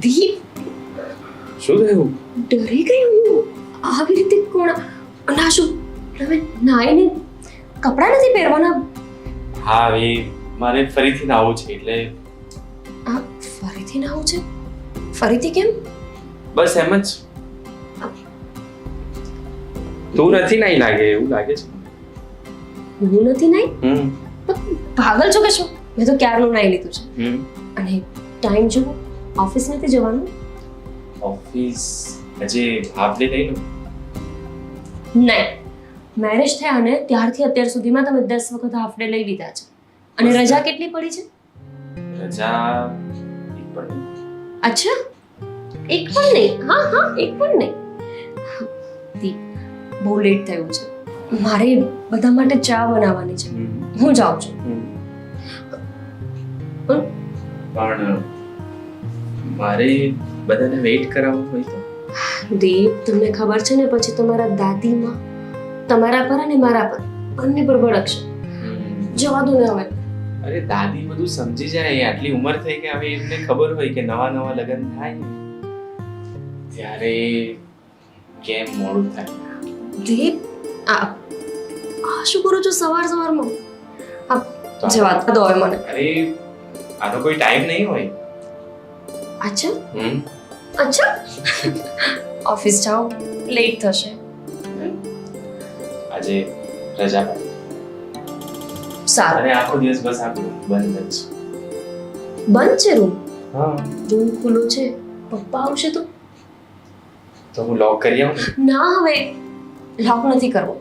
દીપ, શું થયું? ડરી ગઈ હું. આવી રીતે કોણ? ના શું તમે નાઈને કપડાં નથી પહેરવાના? હા એ મારે ફરીથી નાવું છે એટલે આ ફરીથી નાવું છે? ફરીથી કેમ? બસ એમ જ. તું નથી નાઈ લાગે એવું લાગે છે. હું નથી નાઈ? હમ પાગલ છો કે શું? મેં તો ક્યારનું નાઈ લીધું છે. હમ અને ટાઈમ જુઓ, ઓફિસ નથી જવાનું? ઓફિસ હજી હાફડે લઈ લો. નહીં, મેરેજ થયા ને ત્યારથી અત્યાર સુધીમાં તમે 10 વખત હાફ ડે લઈ લીધા છે. અને રજા કેટલી પડી છે? રજા એક પણ અચ્છા, એક પણ નહીં? હા હા, એક પણ નહીં. દીપ, બહુ લેટ થયું છે. મારે બધા માટે ચા બનાવવાની છે. હું જાઉં છું. પણ મારે બધાને વેઇટ કરાવવું હોય તો દીપ, તમને ખબર છે ને પછી તમારા દાદીમાં તમારા પર અને મારા પર બંને પર ભડકશે. જવા દો ને હવે. અરે દાદી બધું સમજી જાય. આટલી ઉંમર થઈ કે હવે એમને ખબર હોય કે નવા નવા લગ્ન થાય ને ત્યારે કેમ મોડું થાય. દીપ, આ શું કરો છો સવાર સવારમાં? જવા દો હવે મને. અરે આનો કોઈ ટાઈમ નહીં હોય. અચ્છા અચ્છા, ઓફિસ જાઓ, લેટ થશે. આજે રજા પાડી સારું. અને આખો દિવસ બસ આપણું બંધ જ છે. બંધ છે રૂમ? હા રૂમ ખુલ્લો છે. પપ્પા આવશે તો? તો હું લોક કરી આવું ને? ના, હવે લોક નથી કરવો.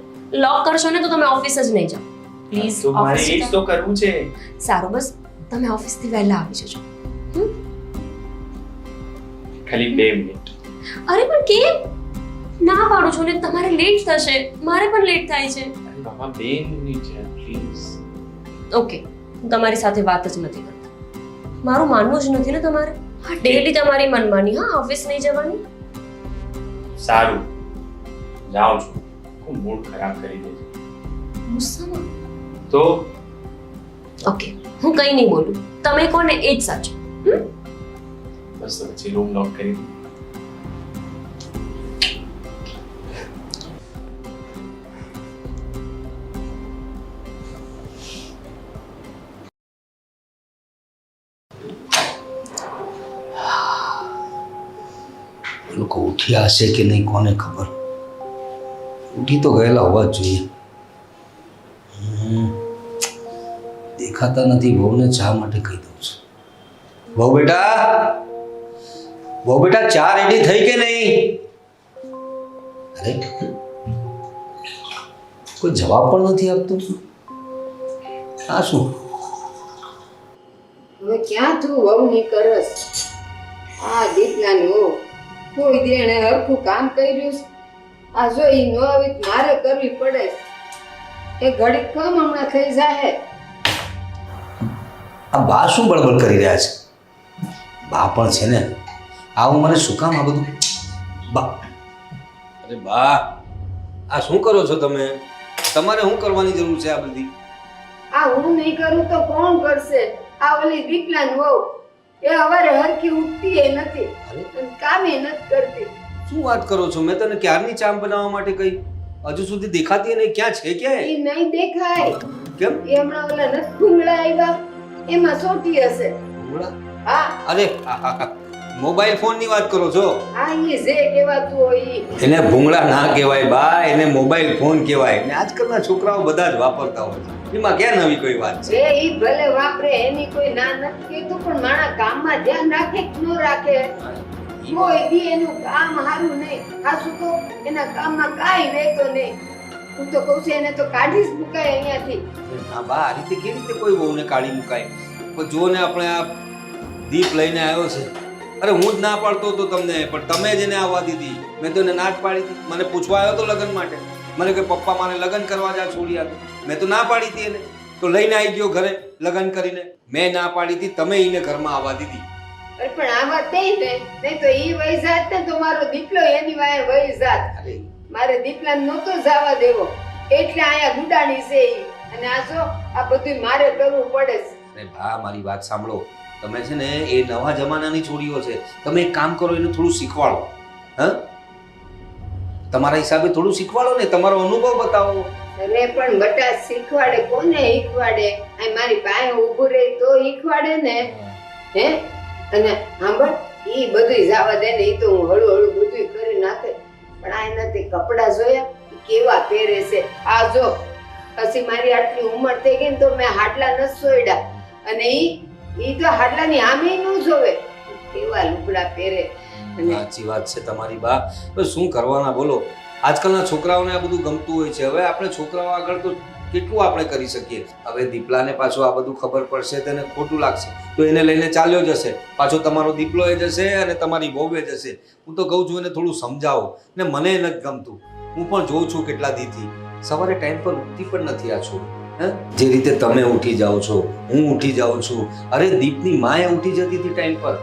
લોક કરશો ને તો તમે ઓફિસ જ નહીં જાઓ. પ્લીઝ તો મારે એ જ તો કરવું છે. સારું, બસ તમે ઓફિસથી વહેલા આવી જજો. ખાલી 2 મિનિટ. અરે પણ કેમ ના પાડો છો ને? તમારે લેટ થશે, મારે પણ લેટ થાય છે. અરે બાબા 2 મિનિટ છે પ્લીઝ. ઓકે, હું તમારી સાથે વાત જ નથી કરતા. મારું માનવું જ નથી ને તમારે. હા, ડેલી તમારી મનમાની. હા, ઓફિસ નહીં જવાની. સારું, જાઉં છું. હું મૂડ ખરાબ કરી દે છે ગુસ્સામાં? તો ઓકે, હું કંઈ નહીં બોલું. તમે કોને એ જ સાચું. બસ તો પછી રૂમ લોક કરી દઉં. લોકો ઉઠ્યા હશે કે નહીં કોને ખબર. ઉઠી તો ગયેલા હોવા જ જોઈએ. દેખાતા નથી. બહુને ચા માટે કહી દઉં છું. બહુ બેટા ચા રેડી થઈ કે નહીં? અરે કોઈ જવાબ પણ નથી આપતું. આ શું? હવે ક્યાં તું વહુ ની કરસ? આ દીકરાનું કોઈ દેણે હરખું કામ કર્યું. આ જો ઈ નો આવી મારે કરવી પડે. એ ઘડી કમ હમણાં થઈ જાય. આ બા શું બળબડ કરી રહ્યા છે? બા પણ છે ને, આવું મને શું કામ આ બધું? બા, અરે બા, આ શું કરો છો તમે? તમારે શું કરવાની જરૂર છે આ બધી? આ હું નહીં કરું તો કોણ કરશે? આ ઓલી દીકરાન વહુ એ હવારે હરખી ઉઠતી એ નથી અને કામે નથી કરતી. શું વાત કરો છો? મેં તને ક્યારની ચા બનાવવા માટે કહી, હજુ સુધી દેખાતી નહીં. ક્યાં છે? ક્યાં? એ નહીં દેખાય. કેમ? એ હમણાં ઓલા નથી ભૂંગળા આવ્યા એમાં સોટી હશે. ભૂંગળા? હા, અરે મોબાઈલ ફોન ની વાત કરો છો? હા, એ જે કહેવાતું હોય ઈ. એને ભૂંગળા ના કહેવાય બા, એને મોબાઈલ ફોન કહેવાય. ને આજકાલના છોકરાઓ બધા જ વાપરતા હોય છે. એમાં ક્યાં નવી કોઈ વાત છે? એ ઈ ભલે વાપરે, એની કોઈ ના નથી કહેતું, પણ માણા કામમાં ધ્યાન રાખે કે ન રાખે? કોઈ દી એનું કામ હારું નહીં. ખાસું તો એના કામમાં કાંઈ રહેતો નહીં. હું તો કહું છું એને તો કાઢી જ મુકાય અહીંયાથી. હા બા, આ રીતે કેવી રીતે કોઈ બહુને કાઢી મુકાય? પણ જો ને આપણે આ દીપ લઈને આવ્યો છે. અરે હું જ ના પાડતો હતો તમને, પણ તમે જ એને આવવા દીધી. મેં તો એને ના જ પાડી હતી. મને પૂછવા આવ્યો હતો લગ્ન માટે. મને કે પપ્પા મારે લગ્ન કરવા જા છોડી આપે. મેં તો ના પાડી હતી એને. તો લઈને આવી ગયો ઘરે લગ્ન કરીને. મેં ના પાડી હતી, તમે એને ઘરમાં આવવા દીધી. અરે પણ આ વાત નહીં ને, નહીં તો ઈ વહી જાત ને તો મારો દીકરો એની વાંહે વહી જાત. મારે દીકરાને નહોતો જવા દેવો, એટલે અહીંયા ગુડાણી છે ઈ. અને આ જો આ બધું મારે કરવું પડે છે. અરે ભા, મારી વાત સાંભળો. તમે છે ને એ નવા જમાનાની છોડીઓ છે, તમે એક કામ કરો, એને થોડું શીખવાડો. હા, તમારા હિસાબે થોડું શીખવાડો ને, તમારો અનુભવ બતાવો. અરે પણ બટા શીખવાડે કોને શીખવાડે? આ મારી પાસે ઊભું રહે તો શીખવાડે ને. હે અને સાંભળ, ઈ બધું જવા દે ને, ઈ તો હું હળુ હળુ બધું કરી નાખે. પણ આ એનાથી કપડા જોયા ઈ કેવા પહેરે છે. આ જો પછી મારી આટલી ઉંમર થઈ ગઈ ને તો મેં હાડલા નથી સોયડા, અને ઈ તો હાડલાની આમે ન જોવે કેવા લુગડા પહેરે. અને સાચી વાત છે તમારી બા. પણ શું કરવાના બોલો, આજકાલના છોકરાઓને આ બધું ગમતું હોય છે. હવે આપણે છોકરાઓ આગળ તો કેટલું આપણે કરી શકીએ. હવે દીપલાને પાછું આ બધું ખબર પડશે તેને ખોટું લાગશે તો એને લઈને ચાલ્યો જશે. પાછો તમારો દીપલો એ જશે અને તમારી વહુ એ જશે. હું તો કહું છું એને થોડું સમજાવો ને. મને નથી ગમતું. હું પણ જોઉં છું કેટલા દીથી સવારે ટાઈમ પર ઉઠતી પણ નથી આ છોડ. જે રીતે તમે ઉઠી જાઓ છો, હું ઉઠી જાઉં છું. અરે દીપની માએ ઉઠી જતી હતી ટાઈમ પર,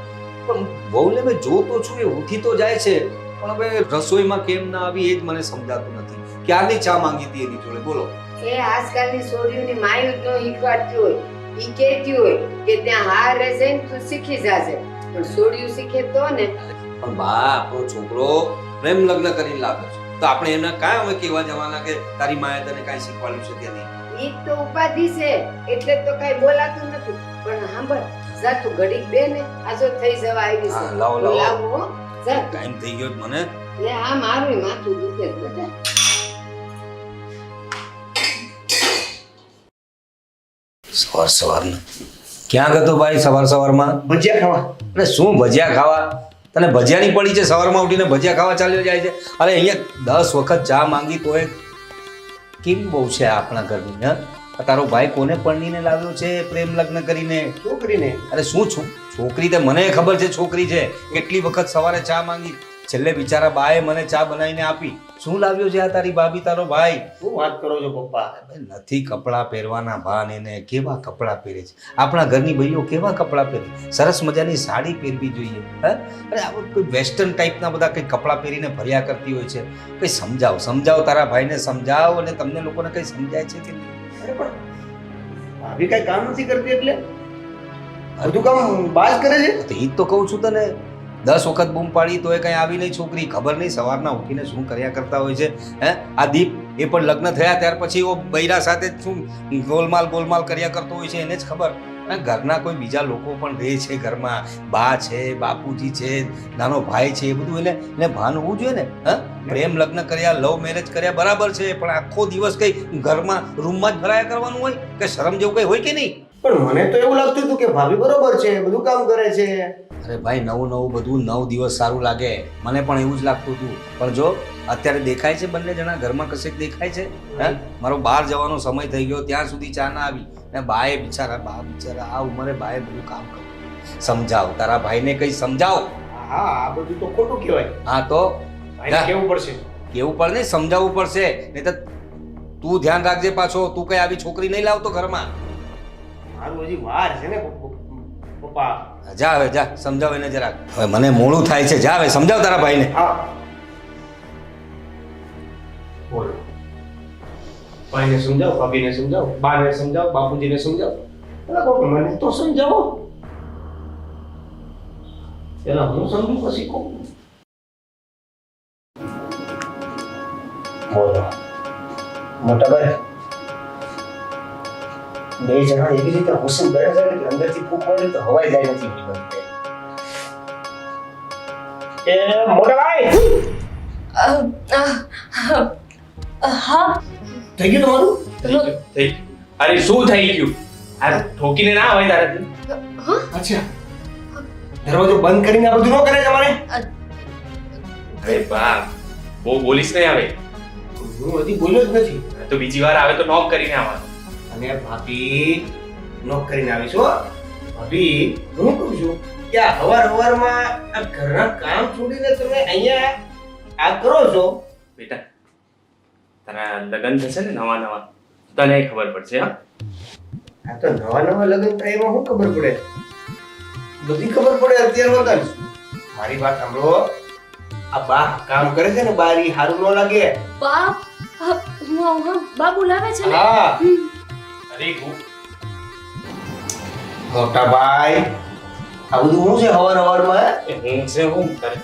પણ વહુને મેં જોતો છું એ ઉઠી તો જાય છે, પણ હવે રસોઈમાં કેમ ના આવી એ જ મને સમજાતું નથી. ક્યારની ચા માંગી હતી એની જોડે બોલો. એ આજકાલની છોડીઓની માયું જ ન શીખવાડતી હોય. ઈ કહેતી હોય કે ત્યાં હાર રહેશે ને તું શીખી જાશે, પણ છોડીયું શીખે તો ને. પણ બા, આપણો છોકરો પ્રેમ લગ્ન કરીને લાવ્યો છે તો આપણે એને કાંઈ હવે કહેવા જવાના કે તારી માએ તને કાંઈ શીખવાડ્યું છે કે નહીં? ઈ તો ઉપાધિ છે એટલે તો કઈ બોલાતું નથી. પણ સાંભળ, જા તું ઘડીક બે ને, આ જો થઈ જવા આવી છે. હા, લાવો, લાવો. લાવો હો. જા ટાઈમ થઈ ગયો છે મને. લે, આ મારું માથું દુખે છે બેટા. સવાર સવારના ક્યાં ગયો ભાઈ? સવાર સવારમાં ભજીયા ખાવા. અરે શું ભજીયા ખાવા? તને ભજીયાની પડી છે? સવારમાં ઉઠીને ભજીયા ખાવા ચાલ્યો જાય છે? અરે અહીંયા 10 વખત ચા માંગી તોય કેવી બહુ છે આપણા ઘરની. હા, તારો ભાઈ કોને પરણીને લાવ્યો છે પ્રેમ લગ્ન કરીને? છોકરીને. અરે શું છોકરી? તે મને ખબર છે છોકરી છે. કેટલી વખત સવારે ચા માંગી, છેલ્લે બિચારા બાએ મને ચા બનાવીને આપી. શું લાવ્યો છે આ તારી ભાભી, તારો ભાઈ? શું વાત કરો છો પપ્પા? નથી કપડાં પહેરવાના ભાન એને. કેવા કપડાં પહેરે છે આપણા ઘરની ભાઈઓ, કેવા કપડાં પહેરે? સરસ મજાની સાડી પહેરવી જોઈએ. હા, અરે આ કોઈ વેસ્ટર્ન ટાઈપના બધા કંઈ કપડાં પહેરીને ફર્યા કરતી હોય છે. કંઈ સમજાવ તારા ભાઈને સમજાવ. અને તમને લોકોને કંઈ સમજાય છે કે નહીં? અરે પણ ભાભી કઈ કામ નથી કરતી એટલે બધું કામ બાજ કરે છે. તો એ જ તો કહું છું તને. 10 વખત બૂમ પાડી તો એ કઈ આવી નહીં છોકરી. ખબર નહીં સવારના ઉઠીને શું કર્યા કરતા હોય છે. હે, આ દીપ એ પણ લગ્ન થયા ત્યાર પછી ઓ બૈરા સાથે શું ગોલમાલ કર્યા કરતો હોય છે એને જ ખબર. ઘરના કોઈ બીજા લોકો પણ રહે છે ઘરમાં. બા છે, બાપુજી છે, નાનો ભાઈ છે, એ બધું એને ભાન હોવું જોઈએ ને. હા, પ્રેમ લગ્ન કર્યા, લવ મેરેજ કર્યા બરાબર છે, પણ આખો દિવસ કઈ ઘરમાં રૂમમાં જ ભરાયા કરવાનું હોય કે શરમ જેવું કઈ હોય કે નહીં? પણ મને તો એવું લાગતું હતું કે ભાભી બરોબર છે, બધું કામ કરે છે. અરે ભાઈ, નવું બધું 9 દિવસ સારું લાગે. મને પણ એવું જ લાગતું હતું. પણ જો અત્યારે દેખાય છે બંને જણા ઘરમાં કશેક દેખાય છે? હા, મારો બહાર જવાનો સમય થઈ ગયો ત્યાં સુધી ચા ના આવી. ને બા બિચારા આ ઉંમરે બાએ બધું કામ કર્યું. સમજાવ તારા ભાઈને, કઈ સમજાવ. હા, આ બધું તો ખોટું કહેવાય. હા તો ભાઈને કેવું પડશે. કેવું પડે ને, સમજાવવું પડશે. નહીં તો તું ધ્યાન રાખજે પાછો. તું કઈ આવી છોકરી નહીં લાવતો ઘરમાં. મારું હજી વાર છે ને પપ્પા. જા હવે, જા સમજાવ એને જરાક. હવે મને મોડું થાય છે. જા હવે સમજાવ તારા ભાઈને. હા, બોલો. ભાઈને સમજાવો, ભાભીને સમજાવો, બાને સમજાવો, બાપુજીને સમજાવો. અલા બાપુ, મને તો સમજાવો. પેલા હું સમજુ પછી કહું. બોલો મોટા ભાઈ, બે જણા એવી રીતે હુસન કરે છે કે અંદરથી ફૂંક પડે તો હવાઈ જાય નથી એવી બનતે. એ મોટા ભાઈ, હા, થઈ ગયું તમારું? થઈ ગયું. અરે શું થઈ ગયું? આ ઠોકીને ના આવે તારાથી. અચ્છા, દરવાજો બંધ કરીને આ બધું ન કરે તમારે? અરે બા, બહુ બોલીશ નહીં આવે. હું હજી બોલ્યો જ નથી. તો બીજી વાર આવે તો નોક કરીને આવવાનું. અને ભાભી નોક કરીને આવીશ હો. ભાભી, હું કહું છું કે આ હવારમાં આ ઘરના કામ છોડીને તમે અહીંયા આ કરો છો. બેટા, તારા લગ્ન થશે ને નવા તને ખબર પડશે. હા, આ તો નવા લગ્ન થાય એમાં શું ખબર પડે? બધી ખબર પડે અત્યારે વગર. મારી વાત સાંભળો. આ બા કામ કરે છે ને, બારી હારું ન લાગે. બા બોલાવે છે ને. હા, અરે મોટા ભાઈ, આ બધું હું છે હવારમાં એ હું છે હું કરે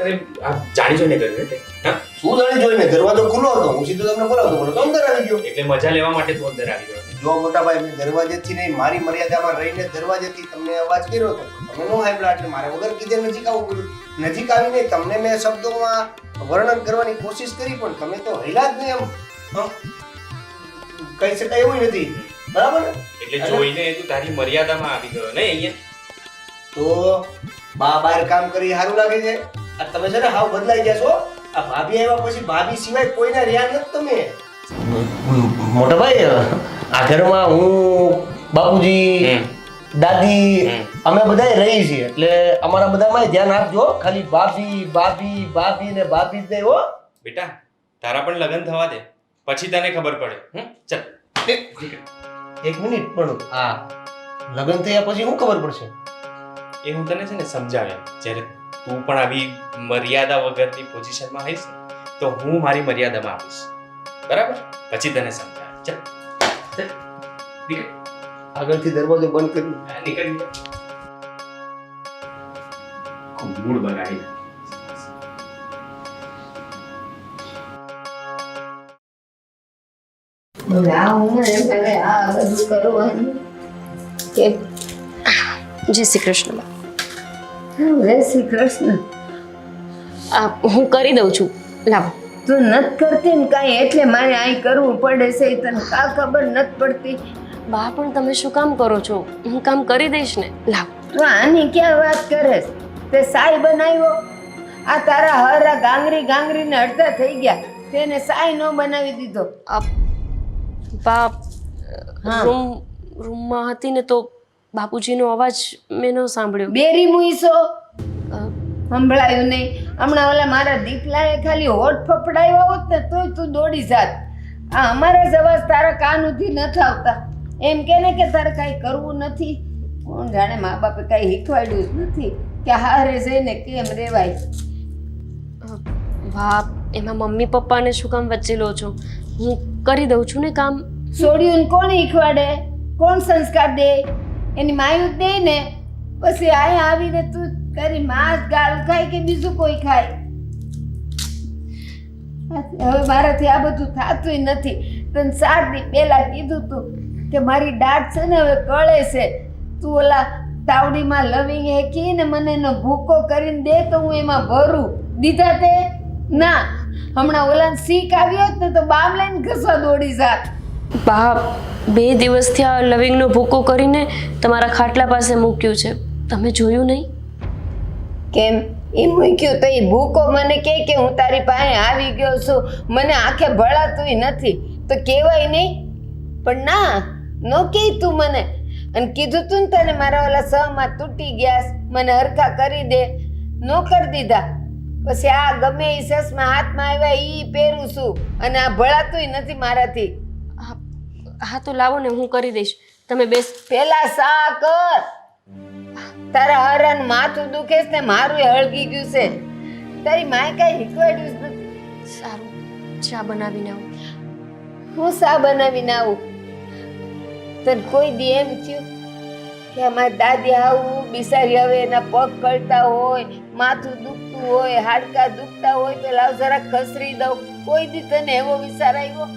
અરે આ જાણી જોઈને કર્યું એટલે હા શું જાણી જોઈને દરવાજો ખુલ્લો હતો, હું સીધો તમને બોલાવતો બોલો તો અંદર આવી ગયો. એટલે મજા લેવા માટે તું અંદર આવી ગયો જો મોટા ભાઈ, મેં દરવાજેથી નહીં, મારી મર્યાદામાં રહીને દરવાજેથી તમને અવાજ કર્યો હતો. તમે નો સાંભળ્યા એટલે મારે વગર કીધે નજીક આવવું પડ્યું. નજીક આવીને તમને મેં શબ્દોમાં વર્ણન કરવાની કોશિશ કરી પણ તમે તો હૈલા જ નહીં. આમ કહી શકાય એવું નથી, બરાબર ને? એટલે જોઈને તું તારી મર્યાદામાં આવી ગયો ને અહીંયા. તો બા બહાર કામ કરી સારું લાગે છે. આ તમે છે ને હાવ બદલાઈ ગયા છો. આ ભાભી આવ્યા પછી ભાભી સિવાય કોઈના રહ્યા નથી તમે. મોટા ભાઈ, આ ઘરમાં હું, બાપુજી, દાદી, અમે બધાય રહી છીએ એટલે અમારા બધામાં ધ્યાન આપજો. ખાલી ભાભી ભાભી ભાભી ને ભાભી જ નહીં હો. બેટા તારા પણ લગ્ન થવા દે પછી તને ખબર પડે. ચાલ એક મિનિટ પણ આ લગ્ન થયા પછી શું ખબર પડશે? એ હું તને છે ને સમજાવ્યા જ્યારે તું પણ આવી મર્યાદા વગરની પોઝિશનમાં આવીશ ને તો હું મારી મર્યાદામાં આવીશ, બરાબર? પછી તને સમજાવ. ચાલ ચાલ નીકળ. આગળથી દરવાજો બંધ કરી. હા, નીકળ. મૂડ બગાડી. આ ઉંમરે મારે આ બધું કરવાનું કે જય શ્રી કૃષ્ણ બા. જય શ્રી કૃષ્ણ. હું કરી દઉં છું, લાવો. તું નથી કરતી ને કાંઈ એટલે મારે અહીં કરવું પડે છે એ તને કા ખબર નથી પડતી. બા પણ તમે શું કામ કરો છો? હું કામ કરી દઈશ ને, લાવો. તું આની ક્યાં વાત કરે છે? તે સાય બનાવ્યો, આ તારા હરા ગાંગરી ગાંગરીને અડધા થઈ ગયા, તેને સાય ન બનાવી દીધો. બા હા. રૂમમાં હતી ને તો બાપુજીનો અવાજ મેં ન સાંભળ્યો. બેરી મુઈસો અ, સંભળાયું નહીં. હમણાં ઓલા મારા દીકલાએ ખાલી હોઠ ફફડાવ્યા હોત ને તોય તું દોડી જાત. આ અમારા જ અવાજ તારા કાન સુધી નથી આવતા. એમ કે ને કે તારે કાંઈ કરવું નથી. કોણ જાણે મા બાપે કાંઈ શીખવાડ્યું જ નથી કે હારે જઈને કેમ રેવાય. બા એમાં મમ્મી પપ્પાને શું કામ વચ્ચે લો છો? હું કરી દઉં છું ને કામ. છોડ્યું કોણ શીખવાડે? કોણ સંસ્કાર દે? એની માયું જ દે ને. પછી અહીંયા આવીને તું તારી માં જ ગાળ ખાય કે બીજું કોઈ ખાય? હવે મારાથી આ બધું થતું નથી. તને 4 દી પહેલા કીધું તું કે મારી દાઢ છે ને હવે કળે છે, તું ઓલા તાવડીમાં લવિંગ હેકીને મને એનો ભૂકો કરીને દે તો હું એમાં ભરું. દીધા તે? ના. હમણાં ઓલાને સીક આવ્યો જ ને તો બામ લઈને ઘસવા દોડી જાત. બા 2 દિવસથી આ લવિંગનો ભૂકો કરીને તમારા ખાટલા પાસે મૂક્યું છે, તમે જોયું નહીં? કેમ એ મૂક્યું તો એ ભૂકો મને કે હું તારી પાસે આવી ગયો છું, મને આંખે ભળાતુંય નથી તો કહેવાય નહીં. પણ ના, નો કે તું મને. અને કીધું તું ને તને મારા ઓલા સહમાં તૂટી ગયા, મને હરખા કરી દે, નો કરી દીધા. પછી આ ગમે એ સસમાં હાથમાં આવ્યા ઈ પહેરું છું અને આ ભળાતુંય નથી મારાથી. હા તો લાવો ને, હું કરી દઈશ. તમે બેસ. પેલા સા કર. તારા હરણ માથું દુખે છે ને મારું હળગી ગયું છે. તારી માએ કઈ શીખવાડ્યું જ નથી. સારું, ચા બનાવીને આવું. હું શા બનાવીને આવું? તને કોઈ દી એમ થયું કે અમારી દાદી આવું બિચારી હવે એના પગ કળતા હોય, માથું દુખતું હોય, હાડકા દુખતા હોય તો લાવ જરા ખસરી દઉં? કોઈ દી તને એવો વિચાર આવ્યો?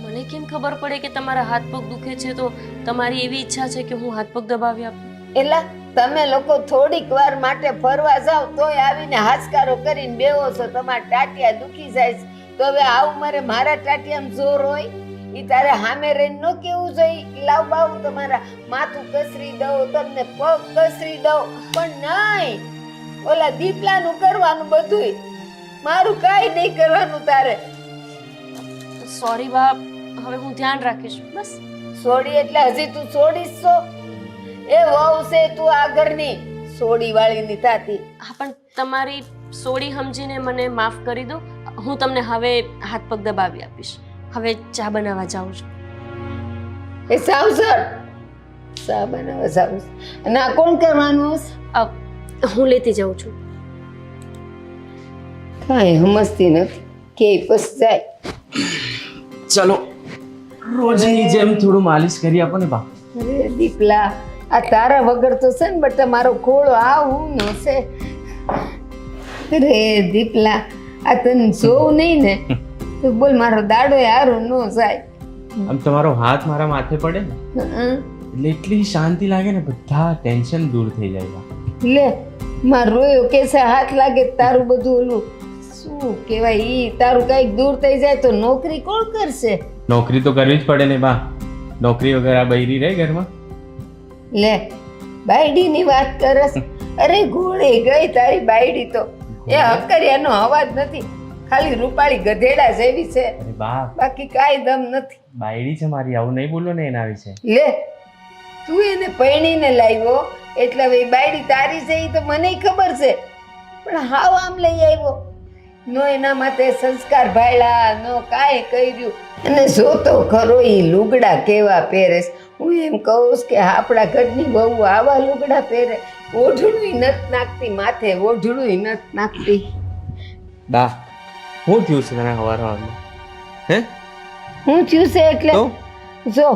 મને કેમ ખબર પડે કે તમારા હાથ પગ દુખે છે તો તમારી એવી ઈચ્છા છે કે હું હાથ પગ દબાવી આપું? એટલે તમે લોકો થોડીક વાર માટે ફરવા જાઓ તોય આવીને હાચકારો કરીને બેહો છો, તમારા ટાટિયા દુખી જાય છે. તો હવે આ ઉંમરે મારા ટાટિયામાં જોર હોય? ઈ તારે સામે રહીને ન કેવું જોઈએ લાવ બાવું તમારા માથું કસરી દઉં, તમને પગ કસરી દઉં? પણ નહીં, ઓલા દીપલાનું કરવાનું બધુંય, મારું કાંઈ નહીં કરવાનું તારે. સોરી બા, હવે હું ધ્યાન રાખીશ. બસ. સોડી એટલે હજી તું સોડીશ છો? એ વહુ છે તું આગળની સોડી વાળીની થાતી. હા પણ તમારી સોડી સમજીને મને માફ કરી દો. હું તમને હવે હાથ પગ દબાવી આપીશ. હવે ચા બનાવવા જાઉં છું. એ સાવસર ચા બનાવવા જાઉં છું. અને આ કોણ કરવાનું? હું લેતી જાઉં છું. કાંઈ સમજતી નથી કે પસ જાય. ચલો રોજની જેમ થોડું માલિશ કરી આપો ને બા. અરે દીપલા, આ તારા વગર તો છે ને બટા મારો ખોળો આવું નો છે. અરે દીપલા, આ તને જોવું નહીં ને તો બોલ મારો દાડો હારું નો જાય. આમ તમારો હાથ મારા માથે પડે ને હં? એટલે એટલી શાંતિ લાગે ને, બધા ટેન્શન દૂર થઈ જાય. લે માર રોયો કેસે હાથ લાગે તારું બધું ઓલું શું કહેવાય ઈ તારું કઈક દૂર થઈ જાય તો નોકરી કોણ કરશે? નોકરી તો કરવી જ પડે ને બા. નોકરી વગર આ બૈરી રહે ઘરમાં? લે બાયડીની વાત કરસ? અરે ઘોડે ગઈ તારી બાયડી તો. એ હકરિયાનો અવાજ નથી, ખાલી રૂપાળી ગધેડા જેવી છે, અરે બા, બાકી કાંઈ દમ નથી. બાયડી છે મારી, આવું નહીં બોલો ને એના વિશે. લે તું એને પૈણીને લાવ્યો એટલે હવે બાયડી તારી છે ઈ તો મને ખબર છે, પણ હાવ આમ લઈ આવ્યો નો એના માટે સંસ્કાર ભાયલા નો કાંઈ કર્યું. અને જોતો ખરો ઈ લુગડા કેવા પહેરેસ. હું એમ કહું કે આપણા ઘરની બહુ આવા લુગડા પહેરે, ઓઢણું નથી નાખતી માથે, ઓઢણું નથી નાખતી. બા, હું થયું છે તને હવારમાં? હે હું થયું છે એટલે તો જો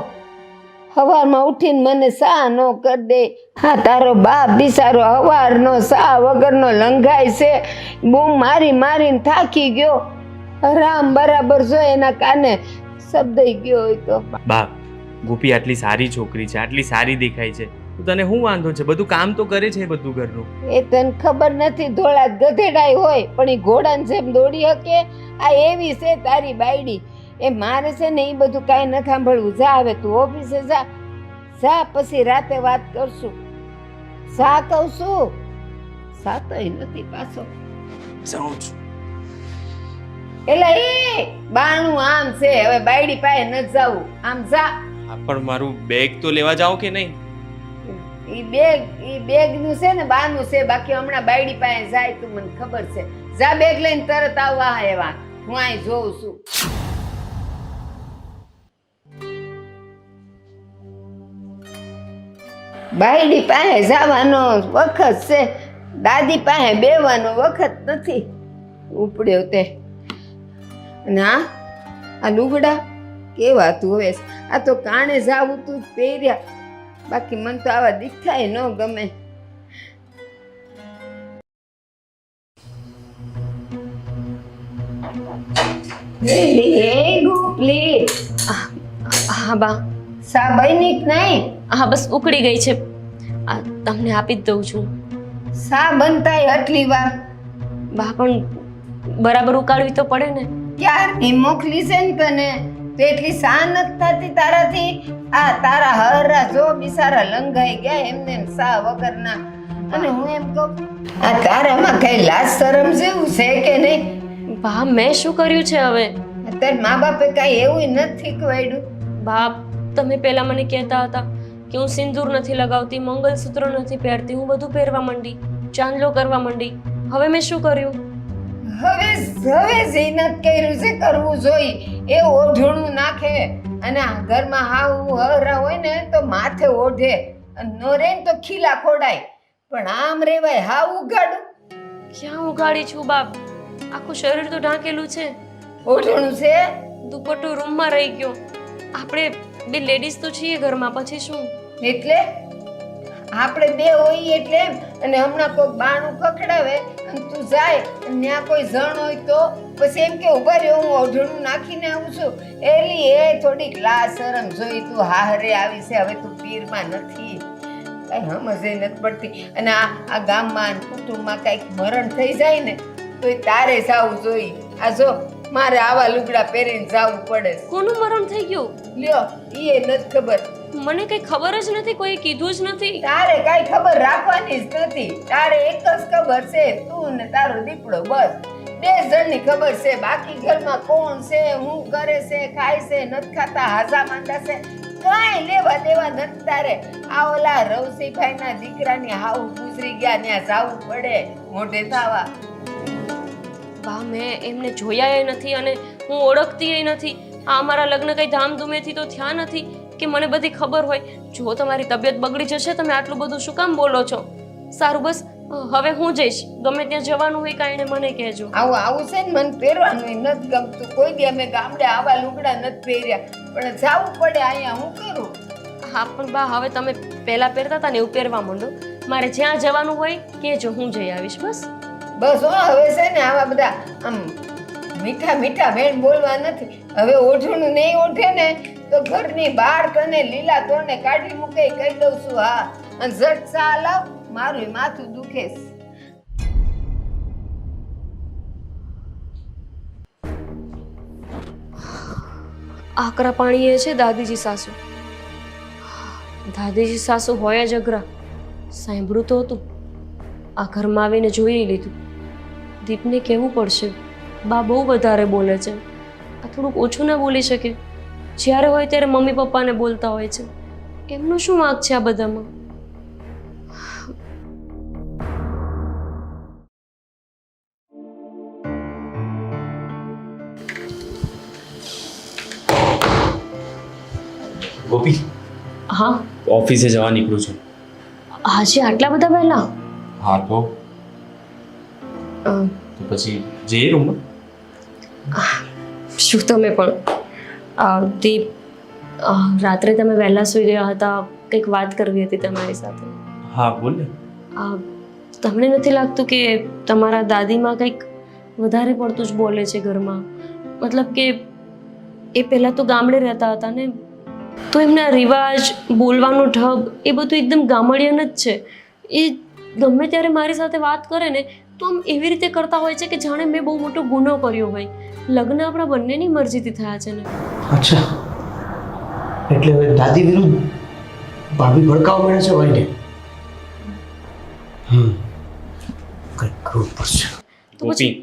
સવારમાં ઉઠીને મને સા નો કરી દે. હા તારો બાપ બિચારો સવારનો સા વગરનો લંઘાય છે, બૂમ મારી મારીને થાકી ગયો. રામ બરાબર જો એના કાને શબ્દ ગયો હોય તો. બા, ગોપી આટલી સારી છોકરી છે, આટલી સારી દેખાય છે, તો તને શું વાંધો છે? બધું કામ તો કરે છે બધું ઘરનું. એ તને ખબર નથી, ધોળા ગધેડાય હોય પણ એ ઘોડાને જેમ દોડી શકે. આ એવી છે તારી બાયડી. એ મારે છે ને એ બધું કાંઈ ન સાંભળવું. જા હવે તું ઓફિસે જા, જા પછી રાતે વાત કરશું. સા કહું છું, સાતોય નથી પાછો. જાઉં છું. એટલે એ બાણું આમ છે, હવે બાયડી પાસે ન જાવું, આમ જા. આ પણ મારું બેગ તો લેવા જાઉં કે નહીં? ઈ બેગ નું છે ને બાનું છે, બાકી હમણાં બાયડી પાસે જાય તું મને ખબર છે. જા બેગ લઈને તરત આવવા એવા, હું અહીં જોઉં છું. બાયડી પાસે જવાનો વખત છે, દાદી પાસે બેવાનો વખત નથી. ઉપડ્યો તે અને આ લુગડા કેવા તું હવે? આ તો કાણે જાવું તું પહેર્યા, બાકી મને તો આવા દીખાય ન ગમે. ગોપલી હા બા, સા બની નહીં? હા બસ ઉકળી ગઈ છે, આ તમને આપી જ દઉં છું. સા બનતાય આટલી વાર? બા પણ બરાબર ઉકાળવી તો પડે ને. ક્યારની મોકલી છે ને તને, તો એટલી સા નથી થતી તારાથી. આ તારા હરા જો બિચારા લંઘાઈ ગયા એમને એમ સા વગરના. અને હું એમ કહું, આ તારામાં કઈ લાજ શરમ જેવું છે કે નહીં? બા મેં શું કર્યું છે હવે? તાર મા બાપે કઈ એવું નથી શીખવાડ્યું? બાપ, તમે પહેલા મને કહેતા હતા કે હું સિંદૂર નથી લગાવતી, મંગલસૂત્ર નથી પહેરતી, હું બધું પહેરવા માંડી, ચાંદલો કરવા માંડી. હવે મેં શું કર્યું? હવે ઝીનત કર્યું છે, કરવું જોઈ. એ ઓઢણું નાખે અને આ ઘરમાં હાવ હરા હોય ને તો માથે ઓઢે, અને નો રે ને તો ખીલા ખોડાય. પણ આમ રેવાય હાવ ઉગાડું? ક્યાં ઉગાડી છું બાપ? આખું શરીર તો ઢાંકેલું છે. ઓઢણું છે, દુપટ્ટો રૂમમાં રહી ગયો. આપણે બે લેડીઝ તો છીએ ઘરમાં, પછી શું? એટલે આપણે બે હોઈએ એટલે એમ. અને હમણાં કોઈ બાણું ખખડાવે અને તું જાય અને ત્યાં કોઈ જણ હોય તો પછી એમ કે ઉભા રહ્યો, હું ઓઢણું નાખીને આવું છું. એલી એ થોડીક લાજ શરમ જોઈ. તું હારે આવી છે, હવે તું પીરમાં નથી, કઈ સમજે નથી પડતી. અને આ ગામમાં કુટુંબમાં કઈક મરણ થઈ જાય ને તો તારે જાવું જોઈ. આ જો મારે આવા લુગડા પહેરીને જાવું પડે. કોનું મરણ થઈ ગયું? લ્યો ઈ નથી ખબર. મને કઈ ખબર જ નથી, કોઈ કીધું જ નથી. તારે કઈ ખબર રાખવાની જ નથી. તારે એક જ ખબર છે, તું ને તારો દીપડો, બસ બે જણની ખબર છે. બાકી ઘરમાં કોણ છે, હું કરે છે, ખાય છે, નથી ખાતા, હાજા માંદા છે, કાંઈ લેવા દેવા નથી તારે. આ ઓલા રવસીભાઈના દીકરાની હાવ ગુજરી ગયા, ત્યાં જાવું પડે મોઢે થાવા. બા મેં એમને જોયા નથી અને હું ઓળખતી નથી. આ અમારા લગ્ન કઈ ધામધૂમેથી તો થયા નથી કે મને બધી ખબર હોય. જો તમારી તબિયત બગડી જશે, તમે આટલું બધું શું કામ બોલો છો? સારું બસ હવે હું જઈશ, ગમે ત્યાં જવાનું હોય કાંઈ મને કહેજો. આવું છે ને મને પહેરવાનું નથી ગમતું. કોઈ દી અમે ગામડે આવા લુગડા નથી પહેર્યા, પણ જાવું પડે અહીંયા. હું કરું? હા પણ બા હવે તમે પહેલા પહેરતા હતા ને એવું પહેરવા માંડો. મારે જ્યાં જવાનું હોય કહેજો, હું જઈ આવીશ બસ. બસ હો, હવે છે ને આવા બધા આમ મીઠા મીઠા વેણ બોલવા નથી. હવે ઓઢણું નહીં ઓઢે ને તો ઘરની બહાર કને લીલા તોરને કાઢી મૂકે કહી દઉં છું. હા, અને ઝટ ચા લાવ, મારું માથું દુખે છે. આકરા પાણી એ છે દાદીજી સાસુ. દાદીજી સાસુ હોય જ અઘરા. સાંભળ્યું તો હતું, આ ઘરમાં આવીને જોઈ લીધું. દીપને કહેવું પડશે, બા બહુ વધારે બોલે છે, આ થોડુંક ઓછું ના બોલી શકે. જ્યારે હોય ત્યારે મમ્મી પપ્પાને બોલતા હોય છે. એમનું શું વાંક છે આ બધામાં? ગોપી, હા, ઓફિસે જવા નીકળું છું. આજે આટલા બધા વહેલા? હા તો અ, પછી જઈએ રૂમમાં. શું તમે પણ દીપ, રાત્રે તમે વહેલા સૂઈ રહ્યા હતા, કંઈક વાત કરવી હતી તમારી સાથે. હા બોલ ને. તમને નથી લાગતું કે તમારા દાદીમાં કંઈક વધારે પડતું જ બોલે છે ઘરમાં? મતલબ કે એ પહેલાં તો ગામડે રહેતા હતા ને, તો એમના રિવાજ, બોલવાનું ઢબ એ બધું એકદમ ગામડિયન જ છે. એ ગમે ત્યારે મારી સાથે વાત કરે ને તો આમ એવી રીતે કરતા હોય છે કે જાણે મેં બહુ મોટો ગુનો કર્યો હોય. લગ્ન આપણા બંનેની મરજીથી થયા છે ને. અચ્છા, એટલે હવે દાદી વિરુદ્ધ ભાભી ભડકાવા મળે છે ભાઈને. કંઈક કરવું પડશે. ગોપી,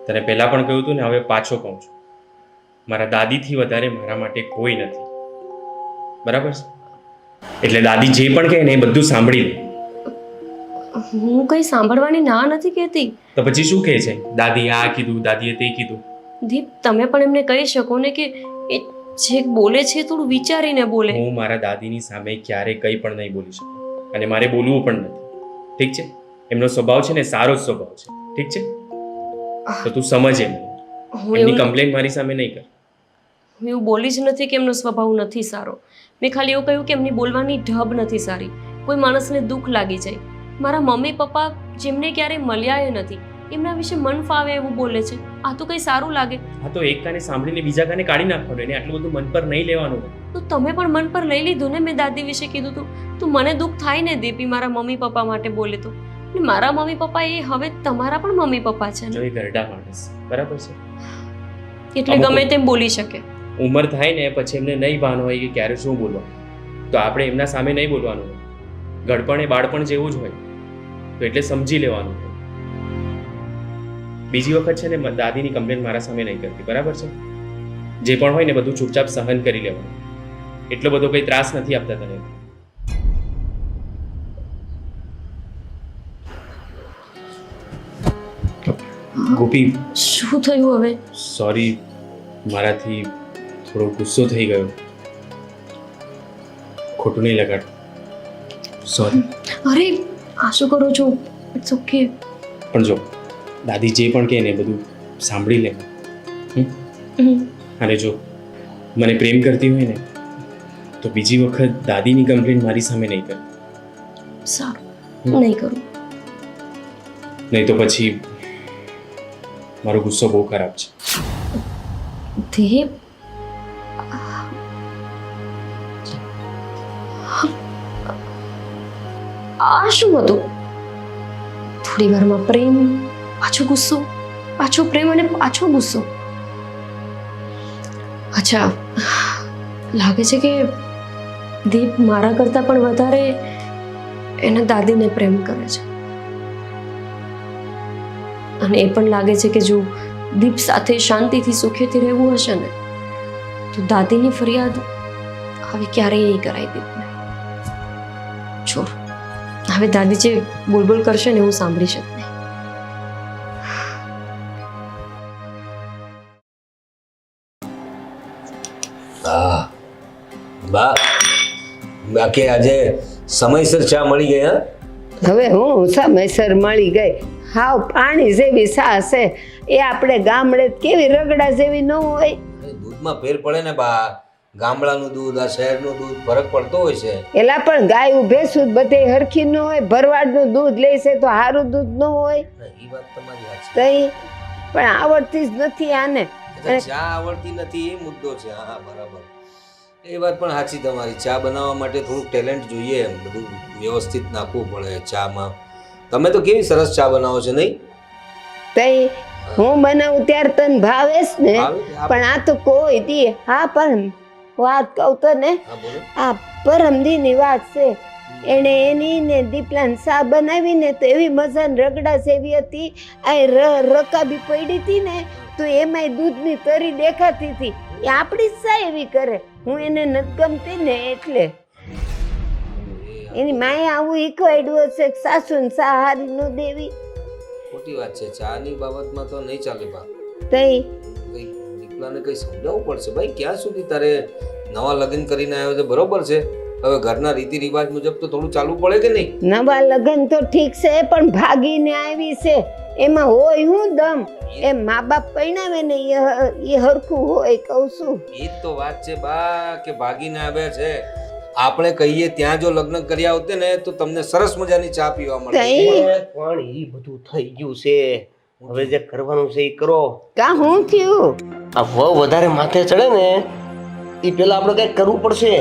તને પહેલા પણ કહ્યું હતું ને, હવે પાછો કહું છું, મારા દાદીથી વધારે મારા માટે કોઈ નથી. બરાબર છે? એટલે દાદી જે પણ કહે ને એ બધું સાંભળી લે. હું કંઈ સાંભળવાની ના નથી કહેતી. તો પછી શું કહે છે? દાદી આ કીધું, દાદીએ તે કીધું. દીપ, તમે પણ એમને કહી શકો ને કે એ જે બોલે છે થોડું વિચારીને બોલે. હું મારા દાદીની સામે ક્યારેય કંઈ પણ નહીં બોલી શકું, અને મારે બોલવું પણ નથી. ઠીક છે? એમનો સ્વભાવ છે ને સારો જ સ્વભાવ છે. ઠીક છે? તો તું સમજ એમ. હું એમની એવું કમ્પ્લેન મારી સામે નહીં કર. હું એવું બોલી જ નથી કે એમનો સ્વભાવ નથી સારો. મેં ખાલી એવું કહ્યું કે એમની બોલવાની ઢબ નથી સારી. કોઈ માણસને દુઃખ લાગી જાય. મારા મમ્મી પપ્પા જેમને ક્યારેય મળ્યા એ નથી, એમના વિશે મન ફાવે એવું બોલે છે. આ તો કંઈ સારું લાગે? હા તો એક કાને સાંભળીને બીજા કાને કાઢી નાખવાનું. એને આટલું બધું મન પર નહીં લેવાનું. તો તમે પણ મન પર લઈ લીધું ને. મેં દાદી વિશે કીધું હતું તો મને દુઃખ થાય ને દીપી મારા મમ્મી પપ્પા માટે બોલે તો. અને મારા મમ્મી પપ્પા એ હવે તમારા પણ મમ્મી પપ્પા છે જો ને, એ ગરડા માણસ, બરાબર છે? એટલે ગમે તેમ બોલી શકે. ઉંમર થાય ને પછી એમને નહીં ભાન હોય કે ક્યારે શું બોલવાનું, તો આપણે એમના સામે નહીં બોલવાનું હોય. ગળપણ એ બાળપણ જેવું જ હોય, તો એટલે સમજી લેવાનું હોય. બીજી વખત છે ને દાદીની કમ્પ્લેન મારા સામે નહીં કરતી, બરાબર છે? જે પણ હોય ને બધું ચૂપચાપ સહન કરી લેવાનું. એટલો બધો કંઈ ત્રાસ નથી આપતા તને. ગોપી, શું થયું હવે? સોરી, મારાથી થોડો ગુસ્સો થઈ ગયો. ખોટું નહીં લગાડ. સોરી. અરે આ શું કરો છો? It's okay. પણ જો દાદી જે પણ કહે ને એ બધું સાંભળી લે. અને જો મને પ્રેમ કરતી હોય ને તો બીજી વખત દાદીની કમ્પ્લેન મારી સામે નહીં કરે. સારું, નહીં કરું. નહીં તો પછી મારો ગુસ્સો બહુ ખરાબ છે. દેવ, આ શું હતું? થોડી વારમાં પ્રેમ, પાછો ગુસ્સો, પાછો પ્રેમ અને પાછો ગુસ્સો. અચ્છા, લાગે છે કે દીપ મારા કરતાં પણ વધારે એના દાદીને પ્રેમ કરે છે. અને એ પણ લાગે છે કે જો દીપ સાથે શાંતિથી સુખેથી રહેવું હશે ને તો દાદીની ફરિયાદ હવે ક્યારેય નહીં કરાય દીપને. છોડ, હવે દાદી જે બોલબોલ કરશે ને હું સાંભળીશ જ નહીં. હા બા, બાકી આજે સમયસર ચા મળી ગઈ. હા, હવે હું સમયસર મળી ગઈ. હાવ પાણી જેવી સા છે. એ આપણે ગામડે કેવી રગડા જેવી ન હોય. દૂધમાં ફેર પડે ને બા. ગામડાનું દૂધ આ શહેરનું દૂધ ફરક પડતો હોય છે. એલા પણ ગાયું ભેંસું બધે હરખી ન હોય, ભરવાડનું દૂધ લેશે તો સારું દૂધ ન હોય. એ વાત તમારી સાચી. તઈ પણ આવડતી જ નથી આને. એટલે ચા આવડતી નથી એ મુદ્દો છે. હા બરાબર, એ વાત પણ સાચી તમારી. ચા બનાવવા માટે થોડુંક ટેલેન્ટ જોઈએ, એમ બધું વ્યવસ્થિત નાખવું પડે ચામાં. તમે તો કેવી સરસ ચા બનાવો છો નહીં? તઈ હું બનાવું ત્યારે તને ભાવેશ ને, પણ આ તો કોઈ દી. હા પણ વાત કહું તને, હા બોલો. આ પરમદીની વાત છે. એણે એની ને દીપલાને ચા બનાવીને તો એવી મજાની રગડા સેવી હતી. આ રકાબી પડી હતી ને તો એમાંય દૂધની તરી દેખાતી હતી. એ આપણી જ ચા એવી કરે. હું એને નથી ગમતી ને એટલે એની માએ આવું ઈકવાડ્યું હશે કે સાસુને ચા હારી ન દેવી. ખોટી વાત છે. ચાની બાબતમાં તો નહીં ચાલે બા. તઈ કઈ દીપલાને કઈ સમજાવવું પડશે ભાઈ. ક્યાં સુધી તારે નવા લગ્ન કરીને આવ્યો છે, બરોબર છે. હવે ઘરના રીતિ રિવાજ મુજબ તો થોડું ચાલવું પડે કે નહીં? નવા લગ્ન તો ઠીક છે, પણ ભાગીને આવી છે એમાં હોય હું દમ. એ મા બાપ પરણાવે ને એ હરખું હોય કહું છું. એ જ તો વાત છે બા કે ભાગીને આવ્યા છે. આપણે કહીએ ત્યાં જો લગ્ન કર્યા હોતે ને તો તમને સરસ મજાની ચા પીવા મળે. પણ એ બધું થઈ ગયું છે. હવે જે કરવાનું છે એ કરો. કા હું થયું? આ વહુ વધારે માથે ચડે ને એ પેલા આપણે કઈક કરવું પડશે.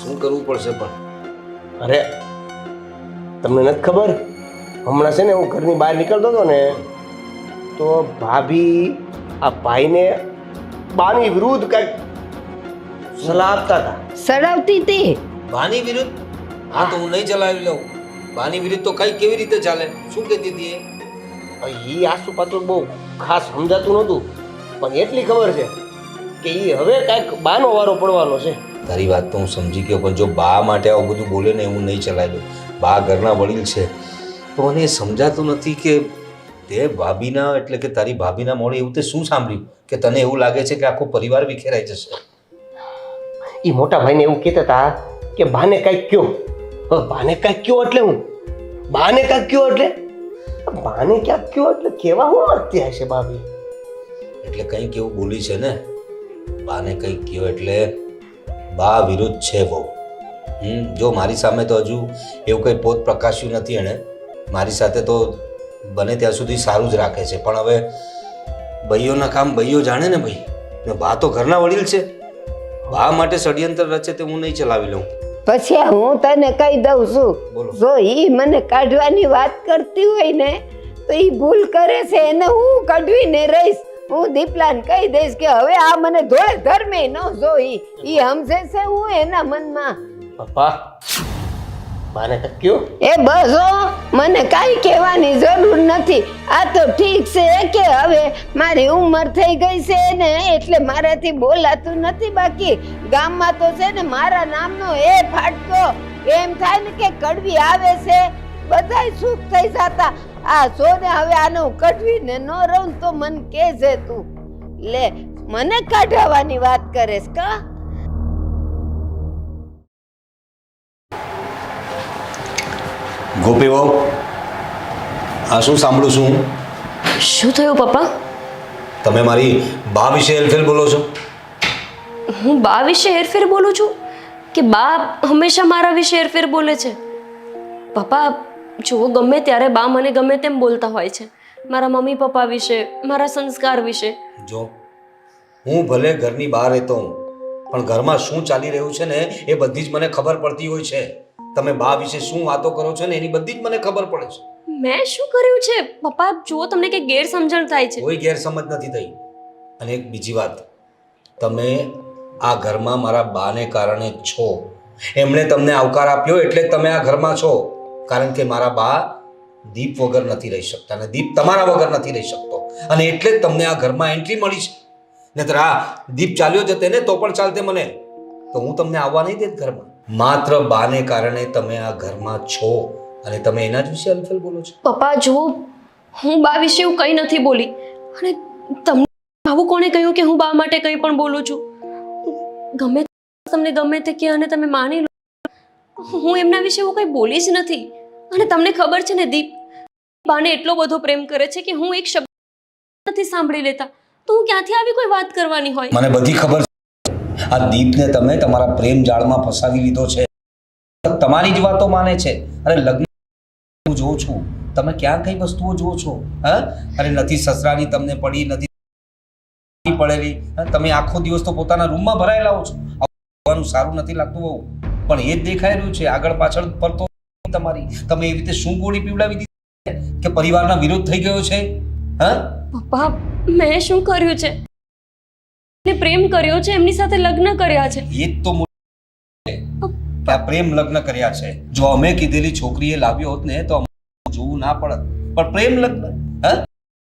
શું કરવું પડશે પણ? અરે તમને નથી ખબર, હમણાં છે ને હું ઘરની બહાર નીકળતો હતો ને તો ભાભી આ ભાઈને બાની વિરુદ્ધ કઈક સલાહ આપતા હતા. સડાવતી હતી. બાની વિરુદ્ધ? હા તો હું નહીં ચલાવી લઉં. બાની વિરુદ્ધ તો કઈ કેવી રીતે ચાલે? શું કહેતી હતી એ? એ આસુ પાતું બહુ ખાસ સમજાતું નહોતું, પણ એટલી ખબર છે કે એ હવે કાંઈક બાનો વારો પડવાનો છે. તારી વાત તો હું સમજી ગયો, પણ જો બા માટે આવું બધું બોલે ને હું નહીં ચલાવી દઉં. બા ઘરના વડીલ છે, તો મને એ સમજાતું નથી કે તે ભાભીના એટલે કે તારી ભાભીના મોડે એવું તે શું સાંભળ્યું કે તને એવું લાગે છે કે આખો પરિવાર વિખેરાઈ જશે? એ મોટા ભાઈને એવું કહેતા હતા કે બાને કાંઈક કયો. હવે બાને કાંઈક કયો એટલે હું બાને કાંઈક કયો એટલે બાને ક્યાંક કયો એટલે કેવા હું માંગતી હશે ભાભી? એટલે કંઈક એવું બોલી છે ને, બાને કંઈક કયો એટલે બા વિરુદ્ધ છે બહુ. જો મારી સામે તો હજુ એવું કંઈ પોત પ્રકાશ્યું નથી એણે. મારી સાથે તો બને ત્યાં સુધી સારું જ રાખે છે, પણ હવે ભાઈઓના કામ ભાઈઓ જાણે ને ભાઈ. ને બા તો ઘરના વડીલ છે. બા માટે ષડયંત્ર રચે તે હું નહીં ચલાવી લઉં. પછી હું તને કહી દઉં છું, બોલો. જો ઈ મને કાઢવાની વાત કરતી હોય ને તો ઈ ભૂલ કરે છે. એને હું કાઢવીને રહીશ. હું દીપલાને કહી દઈશ કે હવે આ મને ધોળે ધર્મે ન જોઈ. ઈ સમજે છે હું એના મનમાં. પપ્પા બાને કાંઈક કયો. એ બસ હો, મને કાંઈ કહેવાની જરૂર નથી. આ તો ઠીક છે કે હવે મારી ઉંમર થઈ ગઈ છે ને એટલે મારાથી બોલાતું નથી. બાકી ગામમાં તો છે ને મારા નામનો એ ફાટતો એમ થાય ને કે કડવી આવે છે, બધાય સુખ થઈ જતા. આ જો ને હવે આને હું કઢવીને ન રહું તો મને કે છે તું લે મને કાઢવાની વાત કરેશ કા? ગોપી વહુ, આ શું સાંભળું છું? શું થયું પપ્પા? તમે મારી બા વિશે હેરફેર બોલો છો? હું બા વિશે હેરફેર બોલું છું કે બા હંમેશા મારા વિશે હેરફેર બોલે છે? પપ્પા જો ગમે ત્યારે બા મને ગમે તેમ બોલતા હોય છે, મારા મમ્મી પપ્પા વિશે, મારા સંસ્કાર વિશે. જો હું ભલે ઘરની બહાર રહેતો હું, પણ ઘરમાં શું ચાલી રહ્યું છે ને એ બધી જ મને ખબર પડતી હોય છે. તમે બા વિશે શું વાતો કરો છો ને એની બધી જ મને ખબર પડે છે. મેં શું કર્યું છે પપ્પા? જો તમને કે ગેરસમજણ થાય છે. કોઈ ગેરસમજ નથી થઈ. અને એક બીજી વાત, તમે આ ઘરમાં મારા બાને કારણે છો. એમણે તમને આવકાર આપ્યો એટલે તમે આ ઘરમાં છો. કારણ કે મારા બા દીપ વગર નથી રહી શકતા અને દીપ તમારા વગર નથી રહી શકતો, અને એટલે જ તમને આ ઘરમાં એન્ટ્રી મળી છે. નહીતર આ દીપ ચાલ્યો જતે ને તો પણ ચાલતે મને, તો હું તમને આવવા નહીં દેત ઘરમાં. માત્ર બાને કારણે તમે આ ઘરમાં છો અને તમે એના જ વિશે અલફેલ બોલો છો. પપ્પા જો હું બા વિશે એવું કંઈ નથી બોલી, અને તમને આવું કોણે કહ્યું કે હું બા માટે કંઈ પણ બોલું છું? ગમે તમને ગમે તે કે અને તમે માની લો, હું એમના વિશે એવું કંઈ બોલી જ નથી. અને તમને ખબર છે ને દીપ, બાને એટલો બધો પ્રેમ કરે છે કે હું એક શબ્દ નથી સાંભળી લેતા, તો હું ક્યાંથી આવી કોઈ વાત કરવાની હોય? મને બધી ખબર છે. આ દીપને તમે તમારા પ્રેમ જાળમાં ફસાવી લીધો છે. તમારી જ વાતો માને છે. અરે લગ્ન હું જોઉં છું, તમે ક્યાં કઈ વસ્તુઓ જુઓ છો? હા, અરે નથી સસરાની તમને પડી, નથી પડેલી. તમે આખો દિવસ તો પોતાના રૂમમાં ભરાયેલા હો છો. આવવાનું સારું નથી લાગતું બહુ, પણ એ જ દેખાઈ રહ્યું છે આગળ પાછળ પર તો તમારી. તમે એવી રીતે શું ગોળી પીવડાવી દીધી કે પરિવારના વિરોધ થઈ ગયો છે? હા પપ્પા, મેં શું કર્યું છે? મેં પ્રેમ કર્યો છે, એમની સાથે લગ્ન કર્યા છે. એ જ તો આ પ્રેમ લગ્ન કર્યા છે. જો અમે કીધેલી છોકરીએ લાવ્યો હોત ને તો જોવું ના પડત, પણ પ્રેમ લગ્ન, હા,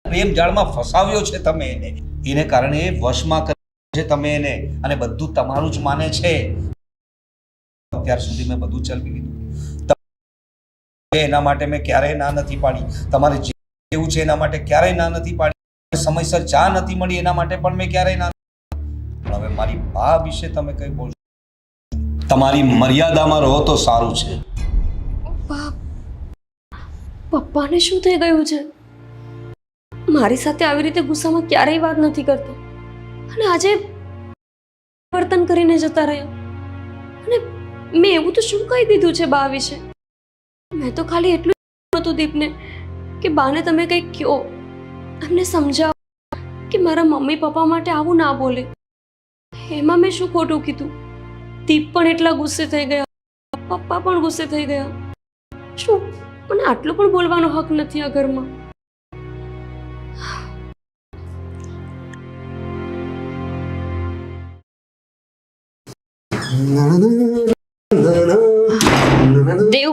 પ્રેમ જાળમાં ફસાવ્યો છે તમે એને કારણે વશમાં કર્યો છે તમે એને, અને બધું તમારું જ માને છે. અત્યાર સુધી મેં બધું ચલાવી લીધું. એના માટે મેં ક્યારેય ના નથી પાડી. તમારે જેવું છે એના માટે ક્યારેય ના નથી પાડી. સમયસર ચા નથી મળી એના માટે પણ મેં ક્યારેય ના. પણ હવે મારી બા વિશે તમે કઈ બોલશો? તમારી મર્યાદામાં રહો તો સારું છે. પપ્પાને શું થઈ ગયું છે? મારી સાથે આવી રીતે ગુસ્સામાં ક્યારેય વાત નથી કરતા, અને આજે વર્તન કરીને જતા રહ્યા. અને મેં એવું તો શું કહી દીધું છે બા વિશે? મેં તો ખાલી એટલું હતું દીપને કે બાને તમે કંઈક કહો, એમને સમજાવો કે મારા મમ્મી પપ્પા માટે આવું ના બોલે. એમાં મેં શું ખોટું કીધું? દીપ પણ એટલા ગુસ્સે થઈ ગયા, પપ્પા પણ ગુસ્સે થઈ ગયા. શું મને આટલું પણ બોલવાનો હક નથી આ ઘરમાં? દેવ,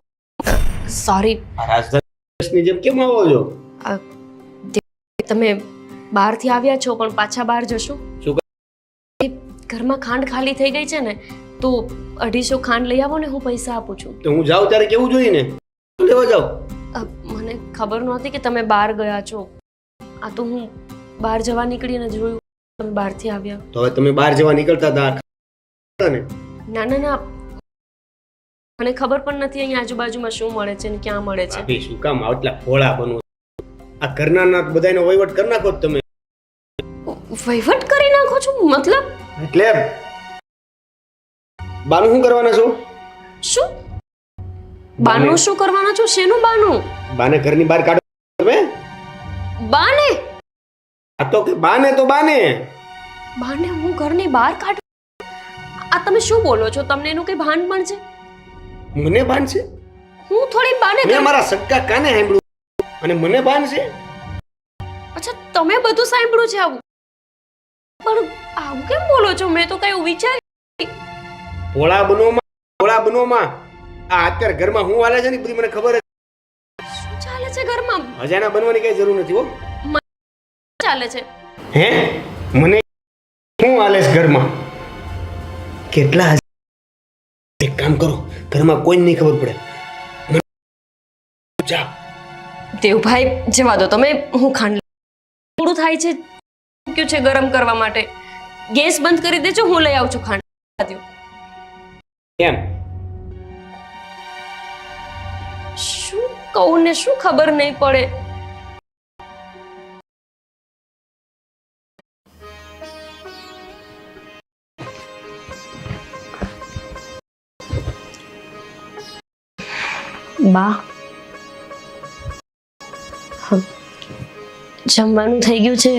સોરી. રાજધાની જેમ કેમ આવો છો? તમે બહારથી આવ્યા છો પણ પાછા બહાર જશો? શું? એ ઘરમાં ખાંડ ખાલી થઈ ગઈ છે ને, તો 250 ખાંડ લઈ આવો ને, હું પૈસા આપું છું. તો હું જાઉં ત્યારે કેવું જોઈએ ને? લેવા જાઉં? મને ખબર નહોતી કે તમે બહાર ગયા છો. આ તો હું બહાર જવા નીકળીને જોયું તમે બહારથી આવ્યા. તો હવે તમે બહાર જવા નીકળતા હતા ને? ના ના ના, મને ખબર પણ નથી અહીંયા આજુબાજુમાં શું મળે છે ને ક્યાં મળે છે. ભાભી શું કામ આટલા ભોળા બનો? આ ઘરના ના બધાનો વહીવટ કરી નાખો તમે. વહીવટ કરી નાખો છો? મતલબ? એટલે બાનું શું કરવાના છો? શું બાનું શું કરવાના છો? શેનું બાનું? બાને ઘરની બહાર કાઢો તમે? બાને? આ તો કે બાને તો બાને. બાને હું ઘરની બહાર કાઢું? આ તમે શું બોલો છો? તમને એનું કઈ ભાન પણ છે? મને ભાન છે? હું થોડી બાને મેં મારા સક્કા કાને સાંભળ્યું અને મને ભાન છે. અચ્છા, તમે બધું સાંભળ્યું છે આવું? પણ આવું કેમ બોલો છો? મેં તો કઈ વિચાર્યું. ભોળા બનોમાં આ અત્યારે ઘરમાં હું હાલે છે ને બધી મને ખબર છે. શું ચાલે છે ઘરમાં? અજાણા બનવાની કઈ જરૂર નથી હો. ચાલે છે હે? મને શું હાલે છે ઘરમાં? કેટલા એક કામ કરો, ઘરમાં કોઈ નહીં ખબર પડે. જા દેવભાઈ, જવા દો તમે. હું ખાંડ થોડું થાય છે, મૂક્યું છે ગરમ કરવા માટે. ગેસ બંધ કરી દેજો, હું લઈ આવું છું ખાંડ. એમ શું કહું ને શું ખબર નહીં પડે. બા, જમવાનું થઈ ગયું છે.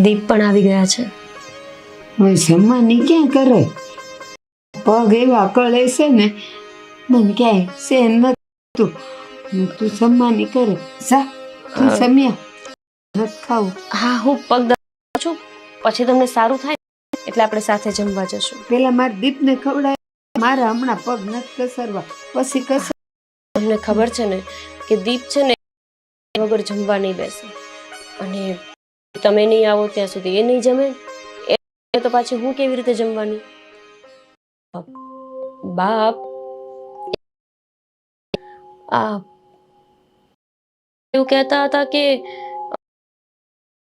દીપ પણ આવી ગયા છે. હવે જમવાની ક્યાં કરે? પગ એવા કળે છે ને, મને ક્યાંય સહેન નતું. તું જમવાની કરે. જા તું જમ્યા નથી ખાવું. હા, હું પગ દબાવું છું, પછી તમને સારું થાય એટલે આપણે સાથે જમવા જશું. પેલા મારા દીપને ખવડાય. મારા હમણાં પગ નથી કસરવા, પછી કસર. તમને ખબર છે ને કે દીપ છે ને વગર જમવા નહીં બેસે, અને તમે નહીં આવો ત્યાં સુધી એ નહીં જમે. તો પાછી હું કેવી રીતે જમવાની? બાપ, એવું કહેતા હતા કે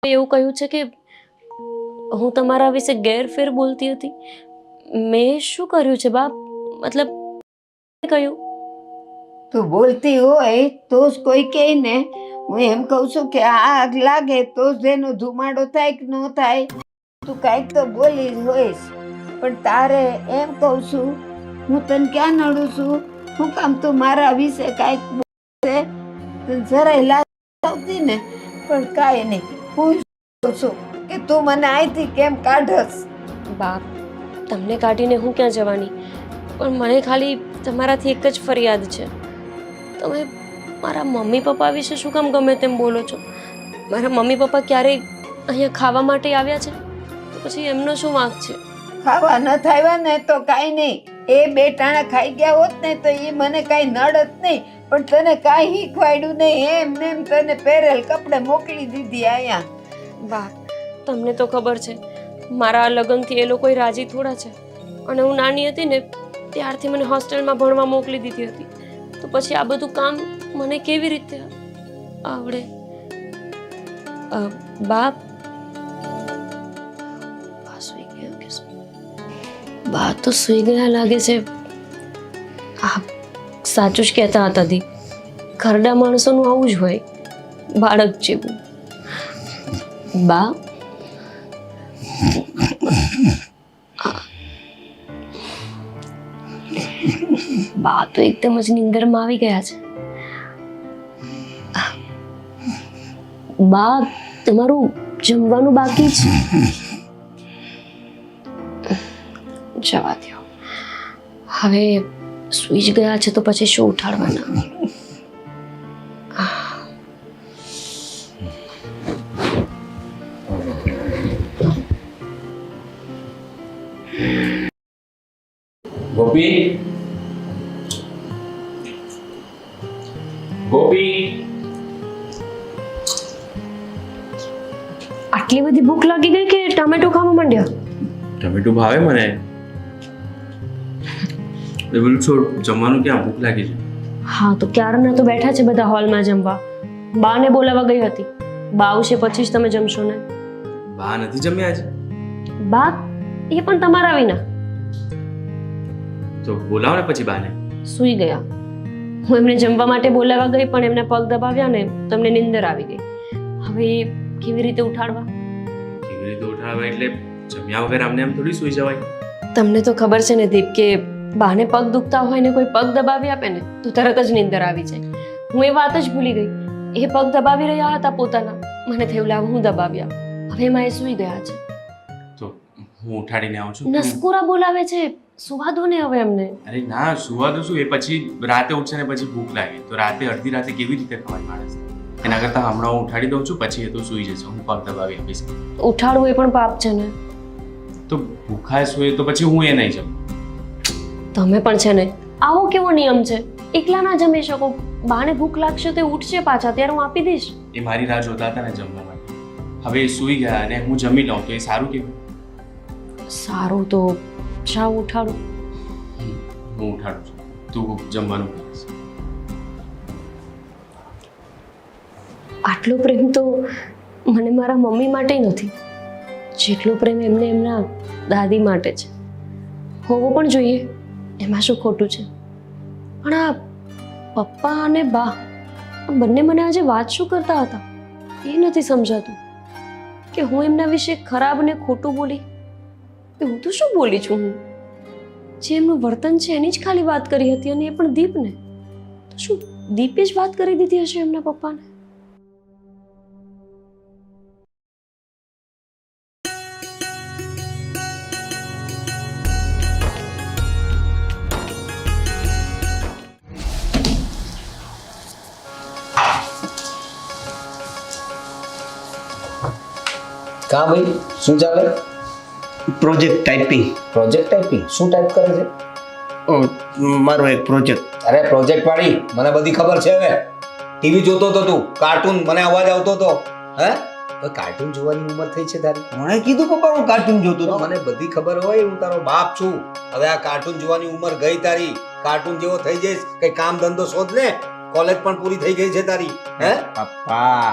એવું કહ્યું છે કે હું તમારા વિશે ગેરફેર બોલતી હતી. મેં શું કર્યું છે બાપ? મતલબ કહ્યું? તું બોલતી હોય તો જ કોઈ કહે ને. હું એમ કહું છું કે આગ લાગે તો જ એનો ધુમાડો થાય કે ન થાય. તું કાંઈક તો બોલી જ હોઈશ, પણ તારે એમ કહું છું, હું તને ક્યાં નડું છું? હું કામ તું મારા વિશે કાંઈક બોલે જરાય લાજ આવતી ને, પણ કાંઈ નહીં. હું કહું છું કે તું મને અહીંથી કેમ કાઢસ? બા, તમને કાઢીને હું ક્યાં જવાની? પણ મને ખાલી તમારાથી એક જ ફરિયાદ છે. તમે મારા મમ્મી પપ્પા વિશે શું કામ ગમે તેમ બોલો છો? મારા મમ્મી પપ્પા ક્યારેય અહીંયા ખાવા માટે આવ્યા છે? તો પછી એમનો શું વાંક છે? ખાવા ન થાવ્યા ને તો કાંઈ નહીં, એ બે ટાણા ખાઈ ગયા હોત ને તો એ મને કાંઈ નડત નહીં, પણ તને કાંઈ શીખવાડ્યું નહીં, એમ ને એમ તને પહેરેલ કપડે મોકલી દીધી અહીંયા. બા, તમને તો ખબર છે મારા આ લગ્નથી એ લોકોય રાજી થોડા છે. અને હું નાની હતી ને ત્યારથી મને હોસ્ટેલમાં ભણવા મોકલી દીધી હતી, તો પછી આ બધું કામ મને કેવી રીતે આવડે? બા, સૂઈ ગયા કે શું? બા તો સૂઈ ગયા લાગે છે. આ સાચું જ કહેતા હતા દી, ઘરડા માણસોનું આવું જ હોય, બાળક જેવું. બા, બા તો એકદમ જ નીંદરમાં આવી ગયા છે. બા, તમારું જમવાનું બાકી છે? જવા દો, હવે સૂઈ જ ગયા છે તો પછી શું ઉઠાડવાના? ગોપી, ગોપી, આટલી બધી ભૂખ લાગી ગઈ કે ટામેટો ખાવા માંડ્યા? ટમેટું ભાવે મને. એ બોલું છોડ, જમવાનું ક્યાં, ભૂખ લાગી છે. હા, તો ક્યારના તો બેઠા છે બધા હોલમાં જમવા. બાને બોલાવા ગઈ હતી. બા આવશે પછી જ તમે જમશો ને. બા નથી જમ્યા આજે? બા એ પણ તમારા વિના તો બોલાવો ને પછી બાને. સૂઈ ગયા. હું એમને જમવા માટે બોલાવા ગઈ પણ એમને પગ દબાવ્યા ને તો એમને નીંદર આવી ગઈ. હવે કેવી રીતે ઉઠાડવા? કેવી રીતે ઉઠાડવા એટલે જમ્યા વગર આમને આમ થોડી સૂઈ જવાય. તમને તો ખબર છે ને દીપ કે બાને પગ દુખતા હોય ને કોઈ પગ દબાવી આપે ને તો તરત જ નીંદર આવી જાય. હું એ વાત જ ભૂલી ગઈ. એ પગ દબાવી રહ્યા હતા પોતાના, મને થયું લાવ હું દબાવ્યા. હવે એમાં એ સૂઈ ગયા છે. તો હું ઉઠાડીને આવું છું. નસકોરા બોલાવે છે, સુવા દો ને હવે એમને. અરે ના, સુવા દો શું, એ પછી રાતે ઉઠશે ને પછી ભૂખ લાગે તો રાતે અડધી રાતે કેવી રીતે ખવાય માણસ? એના કરતાં હમણાં હું ઉઠાડી દઉં છું, પછી એ તો સૂઈ જશે, હું પગ દબાવી આપીશ. ઉઠાડવું એ પણ પાપ છે ને. તો ભૂખાય સૂએ તો પછી હું એ નહીં જમું. તમે પણ છે ને, આવો કેવો નિયમ છે? એકલા ના જમી શકો, બાને ભૂખ લાગશે તો એ ઉઠશે પાછા, ત્યારે હું આપી દઈશ. એ મારી રાહ જોતા હતા ને જમવા માટે. હવે એ સૂઈ ગયા અને હું જમી લઉં તો એ સારું કહેવાય. સારું, તો જાઓ ઉઠાડો. હું ઉઠાડું છું, તું જમવાનું કરીશ. આટલો પ્રેમ તો મને મારા મમ્મી માટે નથી, જેટલો પ્રેમ એમને એમના દાદી માટે છે. હોવો પણ જોઈએ, એમાં શું ખોટું છે? પણ આ પપ્પા અને બા બંને મને આજે વાત શું કરતા હતા એ નથી સમજાતું. કે હું એમના વિશે ખરાબ ને ખોટું બોલી? હું તો શું બોલી છું? હું જે એમનું વર્તન છે એની જ ખાલી વાત કરી હતી, અને એ પણ દીપને. તો શું દીપે જ વાત કરી દીધી હશે એમના પપ્પાને? કા ભાઈ, શું ચાલે? Project typing. પ્રોજેક્ટ ટાઈપિંગ શું ટાઈપ કરે છે? મારો એક પ્રોજેક્ટ. અરે પ્રોજેક્ટ વાળી મને બધી ખબર છે. હવે ટીવી જોતો તો તું, કાર્ટૂન, મને અવાજ આવતો તો. હે, કાર્ટૂન જોવાની ઉંમર થઈ છે તારી? મને કીધું પપ્પા હું કાર્ટૂન જોતો તો. મને બધી ખબર હોય, હું તારો બાપ છું. હવે આ કાર્ટૂન જોવાની ઉંમર ગઈ તારી. કાર્ટૂન જેવો થઈ જઈશ, કઈ કામ ધંધો શોધ ને. કોલેજ પણ પૂરી થઈ ગઈ છે તારી. હે પપ્પા,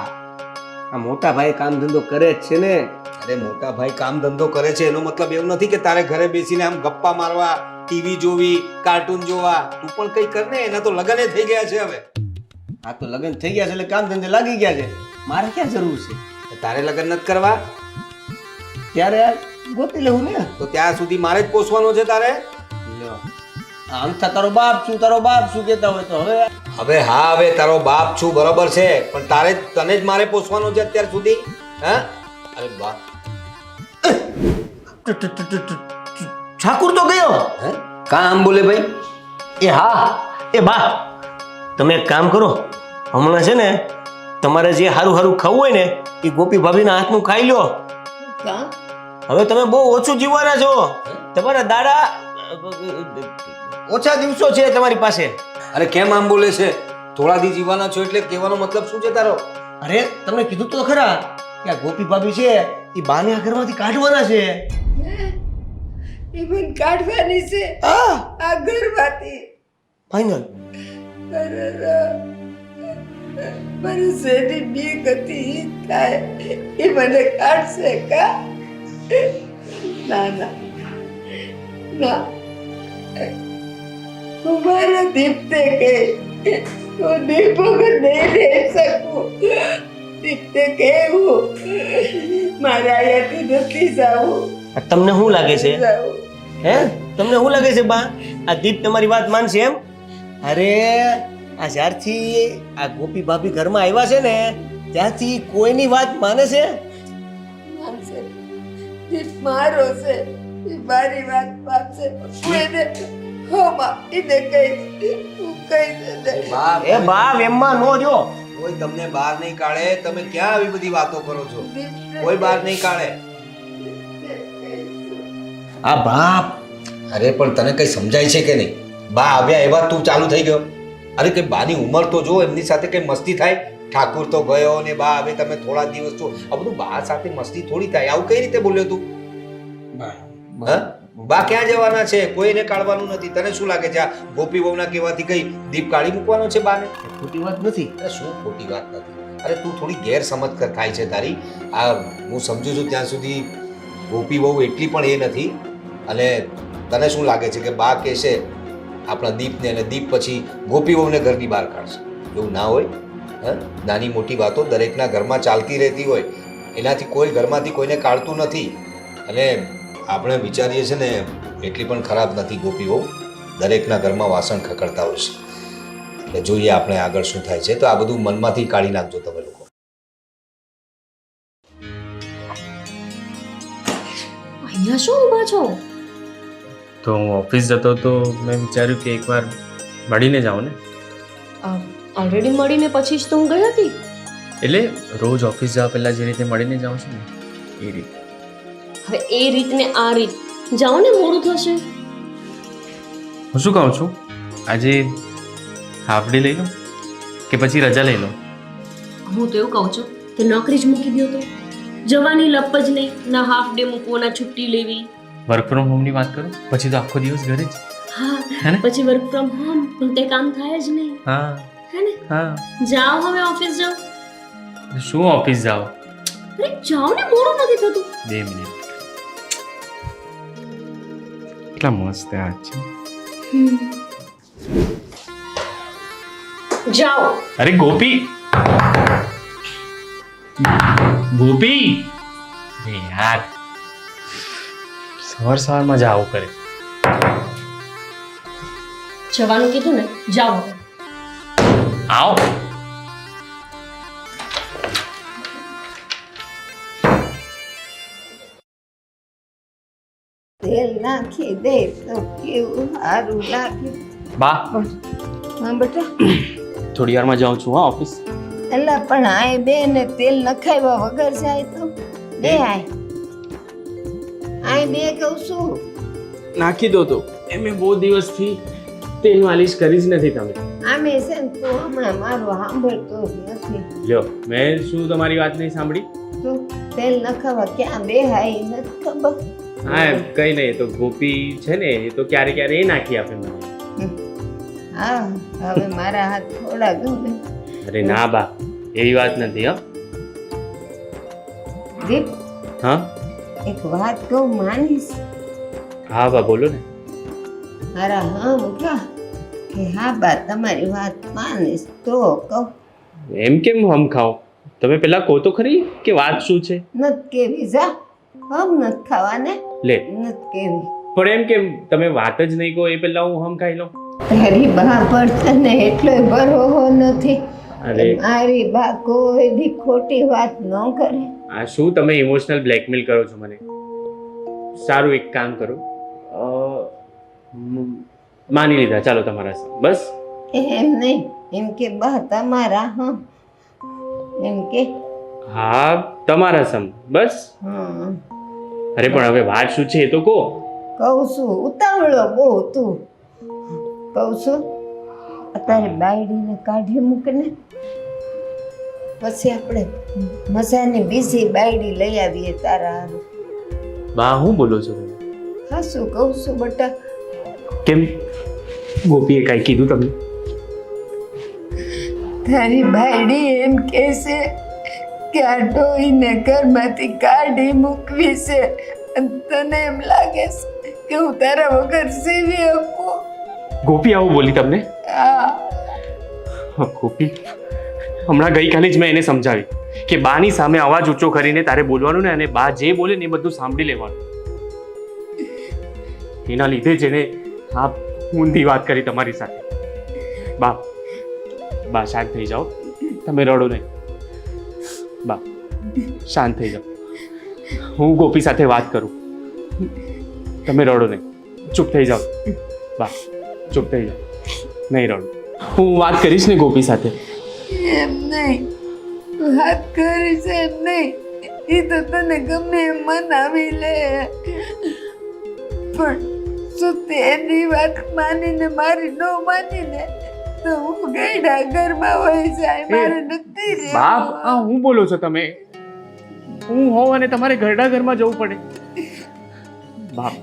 આ મોટા ભાઈ કામ ધંધો કરે જ છે ને. અરે મોટા ભાઈ કામ ધંધો કરે છે એનો મતલબ એવું નથી કે તારે ઘરે બેસીને આમ ગપ્પા મારવા, ટીવી જોવી, કાર્ટૂન જોવા. તું પણ કઈ કર ને, એના તો લગન થઈ ગયા છે હવે. હા તો લગન થઈ ગયા છે એટલે કામ ધંધે લાગી ગયા છે. મારે ક્યાં જરૂર છે? તારે લગન નથી કરવા? ત્યારે ગોતી લેવું ને. તો ત્યાં સુધી મારે જ પોસવાનો છે તારે? લ્યો. આમ તો તારો બાપ શું કહેતા હોય તો હવે હા, હવે તારો બાપ છું બરોબર છે, પણ તને જ મારે પોસવાનો છે અત્યાર સુધી. હા, અરે બા, ઠાકુર તો ગયો. હે કામ બોલે ભાઈ? એ હા, એ બા તમે એક કામ કરો, હમણાં છે ને તમારે જે હારું ખાવું હોય ને એ ગોપી ભાભીના હાથનું ખાઈ લો. કાં? હવે તમે બહુ ઓછું જીવવાના છો, તમારા દાડા ઓછા દિવસો છે તમારી પાસે. અરે કેમ આમ બોલે છે? થોડા દી જીવવાના છો એટલે કહેવાનો મતલબ શું છે તારો? અરે તમને કીધું તો ખરા કે આ ગોપી ભાભી છે એ બાને આ ઘરમાંથી કાઢવાના છે. એ પણ કાઢવાની છે આ ઘરમાંથી. ફાઇનલ. મારી શેરી બીક હતી ઈ થાય એ મને કાઢશે કા? ના ના ના, હું મારા દીપતે કે હું દીપ વગર નહીં રહી શકું. દીપતે કેવું મારા અહીંયાથી નથી જાવું. તમને શું લાગે છે જાવું. હે તમને શું લાગે છે બા આ દીપ તમારી વાત માનશે એમ? અરે આ જ્યારથી આ ગોપી ભાભી ઘરમાં આવ્યા છે ને ત્યારથી કોઈની વાત માને છે? માનશે. દીપ મારો છે, એ મારી વાત માનશે. હું એને એને કહીશ. એ બા એમમાં નો જો. કોઈ તમને બહાર નહીં કાઢે. તમે ક્યાં આવી બધી વાતો કરો છો? કોઈ બહાર નહીં કાઢે. આ બાપ અરે પણ તને કઈ સમજાય છે કે નહીં? બા આવ્યા એવા તું ચાલુ થઈ ગયો. અરે કે બાની ઉંમર તો જો, એમની સાથે કઈ મસ્તી થાય? ઠાકુર તો ગયો ને બા હવે તમે થોડા દિવસ છો, આ બધું બા સાથે મસ્તી થોડી થાય. આવું કઈ રીતે બોલ્યો તું? હા, બા ક્યાં જવાના છે? કોઈને કાઢવાનું નથી. તને શું લાગે છે આ ગોપી વહુના કહેવાથી કઈ દીપ કાઢી મૂકવાનો છે બાને? ખોટી વાત નથી. અરે શું ખોટી વાત નથી? અરે તું થોડી ગેરસમજ થાય છે તારી. આ હું સમજુ છું ત્યાં સુધી ગોપી વહુ એટલી પણ એ નથી. અને તને શું લાગે છે કે બા કહેશે આપણા દીપને અને દીપ પછી ગોપી વહુને ઘરની બહાર કાઢશે? એવું ના હોય. હા, નાની મોટી વાતો દરેકના ઘરમાં ચાલતી રહેતી હોય, એનાથી કોઈ ઘરમાંથી કોઈને કાઢતું નથી. અને આપણે વિચારીએ છીએ ને એટલી પણ ખરાબ નથી ગોપી વહુ. દરેકના ઘરમાં વાસણ ખખડતા હોય છે. એટલે જોઈએ આપણે આગળ શું થાય છે. તો આ બધું મનમાંથી કાઢી નાખજો તમે લોકો. અહીંયા શું ઊભા છો? તો હું ઓફિસ જતો તો મેં વિચાર્યું કે એકવાર મળીને જાઉં ને. ઓલરેડી મળીને પછી જ તો હું ગઈ હતી. એટલે રોજ ઓફિસ જવા પહેલાં જે રીતે મળીને જાઉં છું ને એ રીતે. હવે એ રીત ને આ રીત જાઓ ને, મોડું થશે. હું શું કહું છું, આજે હાફ ડે લઈ લો કે પછી રજા લઈ લો? હું તો એવું કહું છું કે નોકરી જ મૂકી દો તો. જવાની લપ જ નહીં, ના હાફ ડે મૂકવો ના છુટ્ટી લેવી. વર્ક ફ્રોમ હોમની વાત કરું પછી તો આખો દિવસ ઘરે જ. હા, હે ને? પછી વર્ક ફ્રોમ હોમ પણ તે કામ થાય જ નહીં. હા હે ને? હા. જાઓ હવે ઓફિસ જાઓ. શું ઓફિસ જાઓ? અરે જાઓ ને, મોડું નથી થતું. 2 મિનિટ. કેટલા મસ્ત હાથ છે. જાઓ. અરે ગોપી, ગોપી, અરે યાર સવારમાં જ આવું કરે. જવાનું કીધું ને, જાઓ. આવો. તેલ નાખી દે તો કેવું સારું લાગે. બા હા બેટા. થોડી વારમાં જાઉં છું હા ઓફિસ. એલા પણ આય બે ને તેલ નખાવ્યા વગર જાય તો બે આય બે કહું છું. નાખી દો તો એમે બહુ દિવસથી તેલ માલિશ કરી જ નથી તમે. આમે છે ને તું હમણાં મારું સાંભળતો જ નથી. લ્યો, મેં શું તમારી વાત નહીં સાંભળી? તું તેલ નખાવા ક્યાં બે હાય નથી ખબર. હા કઈ નહીં, તો ગોપી છે ને એ તો ક્યારે ક્યારે એ નાખી આપે મને. હા, હવે મારા હાથ થોડા ગમે. અરે ના બા, એવી વાત નથી. હા દીપ, હા એક વાત કહું, માનીશ? હા બા બોલો ને. મારા હા મૂકા કે હા બા તમારી વાત માનીશ તો કહું. એમ કેમ હમ ખાઓ? તમે પેલા કહો તો ખરી કે વાત શું છે. નથી કેવી જા હમ નથી ખાવાને લે નથી કેવી પણ એમ કેમ તમે વાત જ નહીં કહો એ પહેલા હું હમ ખાઈ લઉં? તારી બા પર તને એટલો ભરોહો નથી. અરે મારી બા કોઈ દી ખોટી વાત ન કરે. આ શું તમે ઇમોશનલ બ્લેકમેલ કરો છો મને? સારું એક કામ કરો, માની લીધા, ચાલો તમારા સામે. બસ એમ નહીં, એમ કે બા તમારા એમ કે હા તમારા સામે બસ. હમ અરે પણ હવે વાત શું છે એ તો કહો. કહું છું ઉતાવળો બહુ તું. કહું છું અત્યારે બાયડીને કાઢી મૂકને, પછી આપણે મજાની બીજી બાયડી લઈ આવીએ તારા હારું. બા હું બોલો છો તમે? હા શું કહું છું બટા? કેમ ગોપીએ કાંઈ કીધું તમને? તારી બાયડી એમ કહેશે કે આ ડોહીને ઘરમાંથી કાઢી મૂકવી છે અને તને એમ લાગે છે કે હું તારા વગર સીવી શકું? ગોપી આવું બોલી તમને? હા ગોપી હમણાં ગઈકાલે જ મેં એને સમજાવી કે બાની સામે અવાજ ઊંચો કરીને તારે બોલવાનું ને, અને બા જે બોલે ને એ બધું સાંભળી લેવાનું. એના લીધે જ એને આ ઊંધી વાત કરી તમારી સાથે. બા શાંત થઈ જાઓ, તમે રડો નહીં. બા શાંત થઈ જાઓ, હું ગોપી સાથે વાત કરું. તમે રડો નહીં, ચૂપ થઈ જાઓ. બા ચૂપ થઈ જાઓ, નહીં રડો. હું વાત કરીશ ને ગોપી સાથે. એમ નહીં, વાત કરીશ એમ નહીં, એ તો તને ગમે એમ મનાવી લે, પણ શું તે એની વાત માનીને મારી ન માનીને તો હું ગઈડા ઘરમાં વહી જાય. મારે નથી રહેવું. બાપ આ હું બોલો છો તમે? હું હોઉં અને તમારે ઘરડા ઘરમાં જવું પડે? બાપ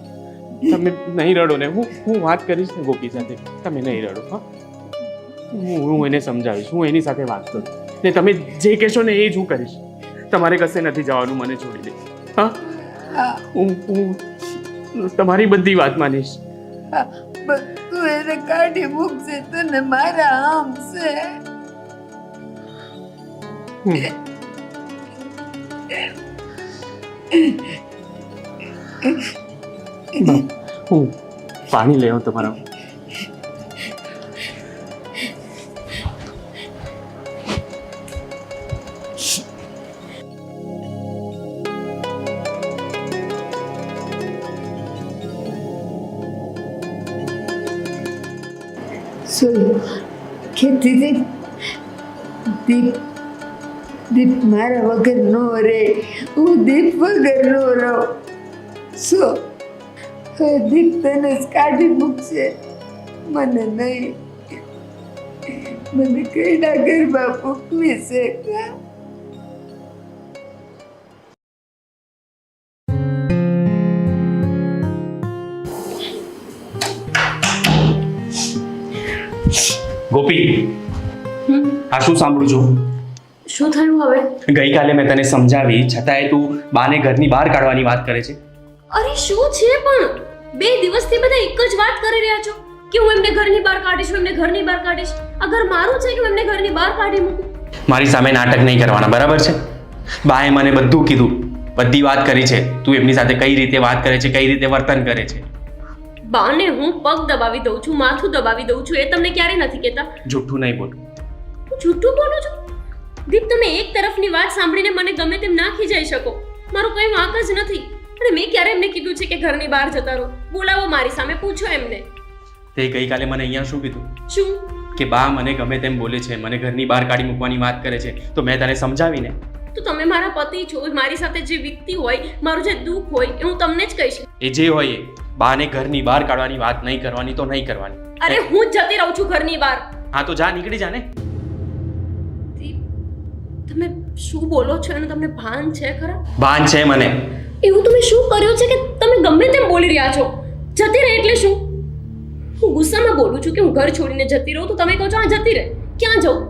તમે નહીં રડો ને, હું વાત કરીશ ને ગોપી સાથે. તમે નહીં રડો. હા હું એને સમજાવીશ, હું એની સાથે વાત કરું ને તમે જે કહેશો ને એ જ હું કરીશ. તમારે કશે નથી જવાનું, મને છોડી દે. હા હું તમારી બધી વાત માનીશ. હા, બસ તું એને કાઢી મૂકશે તને મારા આમ છે. હું પાણી લઈ આવું તમારા. શું ખેતી દીપ દીપ મારા વગર નો રહે, હું દીપ વગર નો રહું. શું હવે દીપ તને જ કાઢી મૂકશે? મને નહીં, મને કઈના ઘરમાં મૂકવી છે કા? ગોપી આ શું સાંભળું છું? શું થયું હવે? ગઈકાલે મેં તને સમજાવી છતાંય તું બાને ઘરની બહાર કાઢવાની વાત કરે છે. અરે શું છે પણ? 2 દિવસથી બધા એક જ વાત કરી રહ્યા છો કે હું એમને ઘરની બહાર કાઢીશ, હું એમને ઘરની બહાર કાઢીશ. આ ઘર મારું છે કે હું એમને ઘરની બહાર કાઢી મૂકું? મારી સામે નાટક નહીં કરવાના, બરાબર છે? બાએ મને બધું કીધું, બધી વાત કરી છે. તું એમની સાથે કઈ રીતે વાત કરે છે, કઈ રીતે વર્તન કરે છે. બાને હું પગ દબાવી દઉં છું, માથું દબાવી દઉં છું, એ તમને ક્યારે નથી કહેતા? જૂઠું નહીં બોલ. હું જૂઠું બોલું છું? દીપ તમે એક તરફની વાત સાંભળીને મને ગમે તેમ નાખી જઈ શકો, મારો કઈ વાંક જ નથી. અને મેં ક્યારે એમને કીધું છે કે ઘરની બહાર જતા રહો? બોલાવો મારી સામે, પૂછો એમને. તે ગઈકાલે મને અહીંયા શું કીધું? શું કે બા મને ગમે તેમ બોલે છે, મને ઘરની બહાર કાઢી મૂકવાની વાત કરે છે. તો મેં તને સમજાવીને. તો તમે મારા પતિ છો, મારી સાથે જે વીતતી હોય, મારું જે દુઃખ હોય એ હું તમને જ કહીશ. એ જે હોય એ બાને ઘરની બહાર કાઢવાની વાત નહીં કરવાની તો નહીં કરવાની. અરે હું જ જતી રહું છું ઘરની બહાર. હા તો જા, નીકળી જા ને. તમે શું બોલો છો એનું તમને ભાન છે ખરા? ભાન છે મને. એવું તમે શું કર્યું છે કે તમે ગમે તેમ બોલી રહ્યા છો? જતી રહે એટલે શું? હું ગુસ્સામાં બોલું છું કે હું ઘર છોડીને જતી રહું, તો તમે કહો છો હા જતી રહે. ક્યાં જાઉં?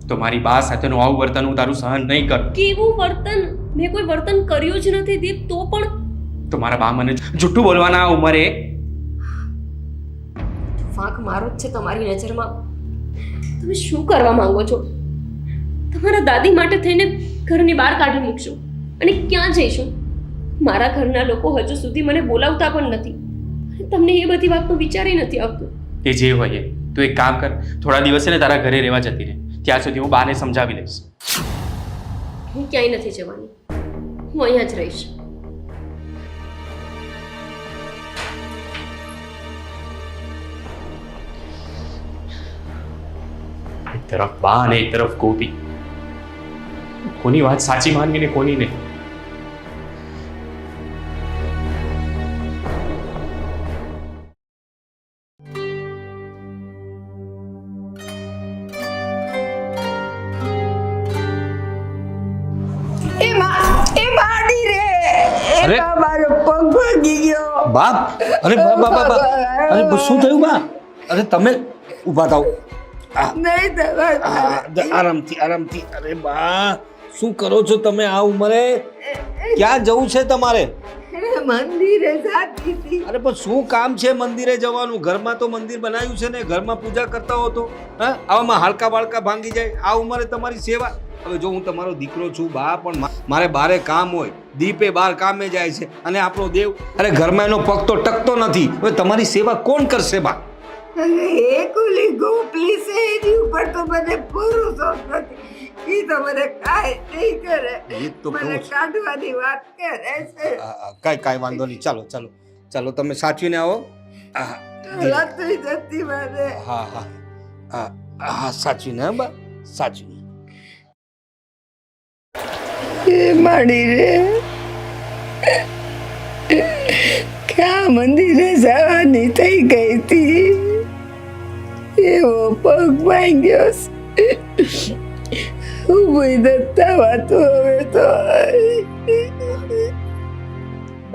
તો મારી બા સાથેનું આવું વર્તન હું તારું સહન નહીં કરું. કેવું વર્તન? મેં કોઈ વર્તન કર્યું જ નથી દીપ, તો પણ તો મારા બા મને જૂઠું બોલવાના આ ઉંમરે. વાંક મારો જ છે તમારી નજરમાં. તમે શું કરવા માંગો છો? તમારા દાદી માટે થઈને ઘરની બહાર કાઢી મૂકશો અને ક્યાં જઈશું? મારા ઘરના લોકો હજુ સુધી મને બોલાવતા પણ નથી. તમને એ બધી વાતનો વિચાર નથી આવતો. એ જે હોય એ. તું એક કામ કર, થોડા દિવસ છે ને તારા ઘરે રહેવા જતી રહે. ત્યાં સુધી હું બાને સમજાવી લઈશ. હું ક્યાંય નથી જવાની, હું અહીંયા જ રહીશ. એક તરફ બા અને એક તરફ ગોપી. કોની વાત સાચી માનવી ને કોની નહીં. અરે મારો પગ ભાગી ગયો. બાપ, અરે બાપ, અરે શું થયું બા? અરે તમે ઊભા થાઓ. નહીં દવા આરામથી. અરે બા, શું કરો છો તમે આ ઉંમરે? ક્યાં જવું છે તમારે? મંદિરે જાતી હતી. અરે પણ શું કામ છે મંદિરે જવાનું? ઘરમાં તો મંદિર બનાવ્યું છે ને, ઘરમાં પૂજા કરતા હો તો હા, આવામાં હાડકા બાળકા ભાંગી જાય. આ ઉંમરે તમારી સેવા. હવે જો હું તમારો દીકરો છું બા, પણ મારે બારે કામ હોય, દીપે બાર કામે જાય છે, અને આપણો દેવ અરે ઘરમાં એનો પગ તો ટકતો નથી. હવે તમારી સેવા કોણ કરશે બા? અરે એક ઓલી ગોપલી છે એની ઉપર તો મને ભરોસો નથી. ઈ તો મને કાંઈ નહીં કરે. એ તો મને કહું છું. કાઢવાની વાત કરે છે. કાંઈ વાંધો નહીં. ચાલો તમે સાચવીને આવો. લતી જતી મને. હા સાચવીને હા બા, સાચવીને. એ માડી રે ક્યાં મંદિરે જવાની થઈ ગઈ હતી. એવો પગ ભાંગ્યો છે. ઉભી દત્તા વાતો હવે તો.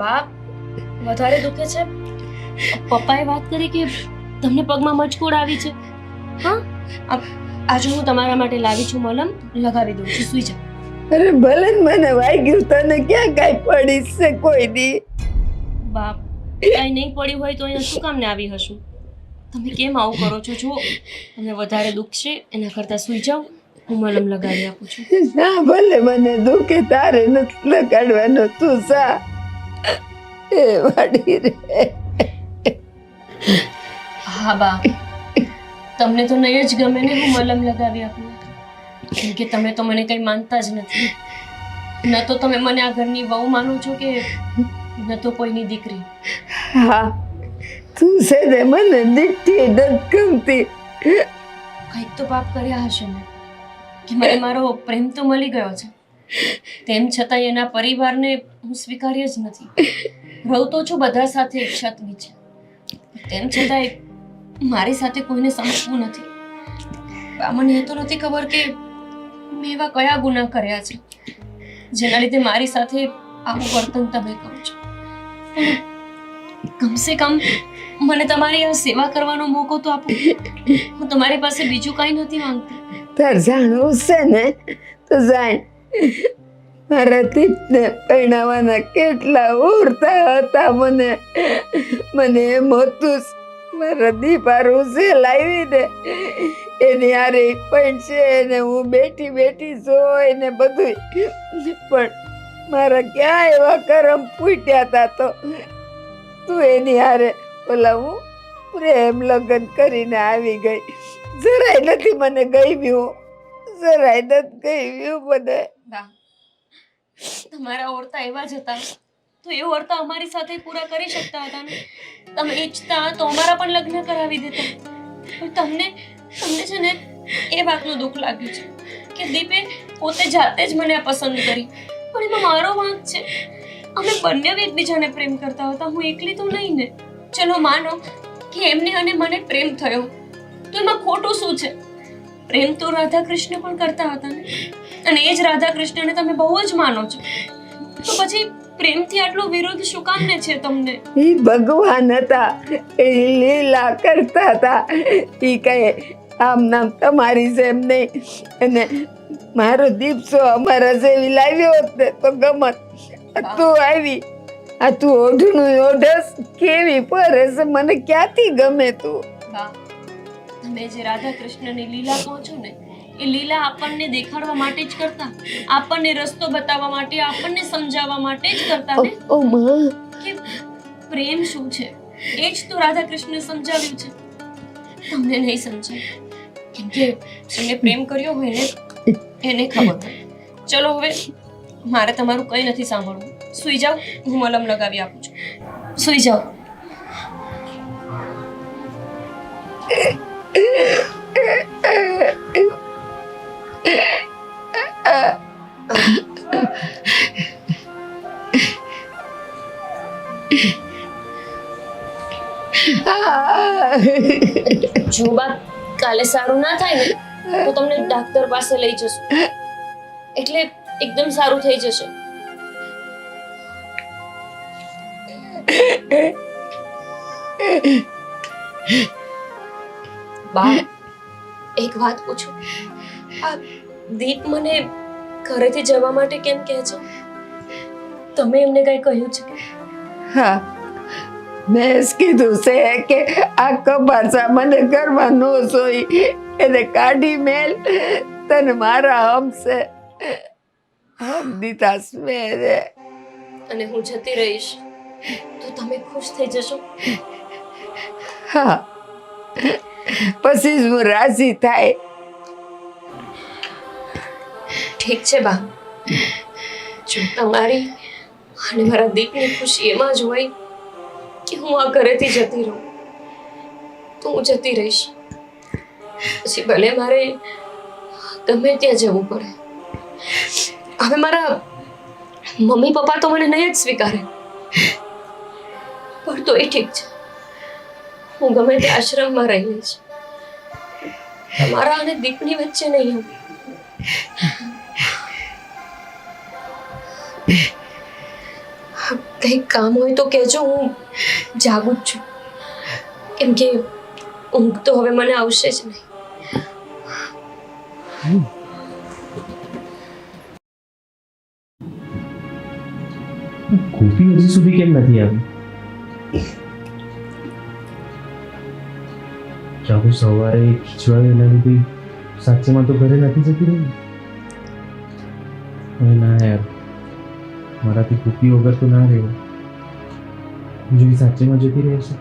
બાપ વધારે દુખે છે? પપ્પાએ વાત કરી કે તમને પગમાં મચકોડ આવી છે. હા, આજે હું તમારા માટે લાવી છું મલમ, લગાવી દઉં છું, સુઈ જાઓ. અરે ભલે ને મને વાગ્યું, તને ક્યાં કાંઈ પડી છે કોઈ દી? બાપ કાંઈ નહીં પડ્યું હોય તો અહીંયા શું કામને આવી હશું? તમે કેમ આવું કરો છો? જો તમને વધારે દુખશે એના કરતાં સુઈ જાઓ, હું મલમ લગાવી આપું છું. ના ભલે મને દુખે, તારે નથી લગાડવાનો, તું સા. એ વાડી રે. હા બા, તમને તો નહીં જ ગમે ને હું મલમ લગાવી આપું, કેમ કે તમે તો મને કંઈ માનતા જ નથી. ન તો તમે મને આ ઘરની વહુ માનો છો કે ન તો કોઈની દીકરી. હા, તું છે ને મને દીઠી નથી ગમતી. કંઈક તો પાપ કર્યા હશે ને કે મને મારો પ્રેમ તો મળી ગયો છે, તેમ છતાંય એના પરિવારને હું સ્વીકાર્ય જ નથી. રહું તો છું બધા સાથે એક છત નીચે, તેમ છતાંય મારી સાથે કોઈને સમજવું નથી. મને એ તો નથી ખબર કે મેં એવા કયા ગુના કર્યા છે જેના લીધે મારી સાથે આવું વર્તન તમે કરો છો. કમસે કમ મને તમારી આ સેવા કરવાનો મોકો તો આપો. હું તમારી પાસે બીજું કાંઈ નથી માંગતી. તાર જાણવું છે ને તો જાણ. મારા દીપને પરણાવવાના કેટલા ઉરતા હતા. મને એમ હતું મારા દીપ હારું છે લાવી ને એની હારે પણ છે ને હું બેઠી જોઈ ને બધું, પણ મારા ક્યાં એવા કરમ ફૂટ્યા હતા તો તું એની હારે ઓલા હું પ્રેમ લગ્ન કરીને આવી ગઈ. જરાય નથી મને ગમ્યું, જરાય નથી ગમ્યું મને. તમારા ઓરતા એવા જ હતા તો એ ઓરતા અમારી સાથે પૂરા કરી શકતા હતા ને. તમે ઈચ્છતા તો અમારા પણ લગ્ન કરાવી દેતા. પણ તમને છે ને એ વાતનું દુઃખ લાગ્યું છે કે દીપે પોતે જાતે જ મને પસંદ કરી. પણ એમાં મારો વાંક છે. અમે બંને એકબીજાને પ્રેમ કરતા હતા, હું એકલી તો નહીં ને. ચલો માનો કે એમને અને મને પ્રેમ થયો તો એમાં ખોટું શું છે? પ્રેમ તો રાધા કૃષ્ણ પણ કરતા હતા ને, અને એ જ રાધા કૃષ્ણને તમે બહુ જ માનો છો, તો પછી પ્રેમથી આટલો વિરોધ શું કામ ને છે તમને? એ ભગવાન હતા, એ લીલા કરતા હતા. એ કહે આમ નામ તમારી જેમ નહીં, અને મારો દીપસો અમારા જેવી લાવ્યો હોત ને તો ગમત. તું આવી, આ તું ઓઢણું ઓઢસ કેવી પડે છે, મને ક્યાંથી ગમે તું. તમે જે રાધા કૃષ્ણની લીલા કહો છો ને એ લીલા આપણને દેખાડવા માટે જ કરતા, આપણને રસ્તો બતાવવા માટે, આપણને સમજાવવા માટે જ કરતા ને ઓ માં, કે પ્રેમ શું છે. એ જ તો રાધા કૃષ્ણને સમજાવ્યું છે. તમને નહીં સમજાય, કેમ કે જેને પ્રેમ કર્યો હોય ને એને ખબર હોય. ચલો હવે મારે તમારું કંઈ નથી સાંભળવું. સૂઈ જાઓ, હું મલમ લગાવી આપું છું. સૂઈ જાઓ. જો બા કાલે સારું ના થાય ને તો તમને ડાક્ટર પાસે લઈ જશું, એટલે એકદમ સારું થઈ જશે. બા એક વાત પૂછું, આ દીપ મને ઘરેથી જવા માટે કેમ કહે છે? તમે એમને કઈ કહ્યું છે કે? હા, મેં કીધું છે કે આ કપાસા મને ઘરમાં નો સોઈ એને કાઢી મેલ, તને મારા હમશે હમ દીધા સ્મેરે. અને હું જતી રહીશ તો તમે ખુશ થઈ જશો? હા, પછી જ હું રાજી થાય. ઠીક છે બા, જો તમારી અને મારા દીપની ખુશી એમાં જ હોય કે હું આ ઘરેથી જતી રહું તો હું જતી રહીશ. પછી ભલે મારે ગમે ત્યાં જવું પડે. હવે મારા મમ્મી પપ્પા તો મને નહીં જ સ્વીકારે, પણ તો એ ઠીક છે, હું ગમે તે આશ્રમમાં રહી લઈશ. તમારા અને દીપની વચ્ચે નહીં આવું. કંઈક કામ હોય તો કહેજો, હું જાગું જ છું, કેમ કે ઊંઘ તો હવે મને આવશે જ નહીં. ગોપી હજી સુધી કેમ નથી આવી? ચાહુ સવારે ખીચવાડી એના લીધે સાચેમાં તો ઘરે નથી જતી રહી. હવે ના યાર, મારાથી ગોપી વગર તો ના રહેવું. જો એ સાચેમાં જતી રહે છે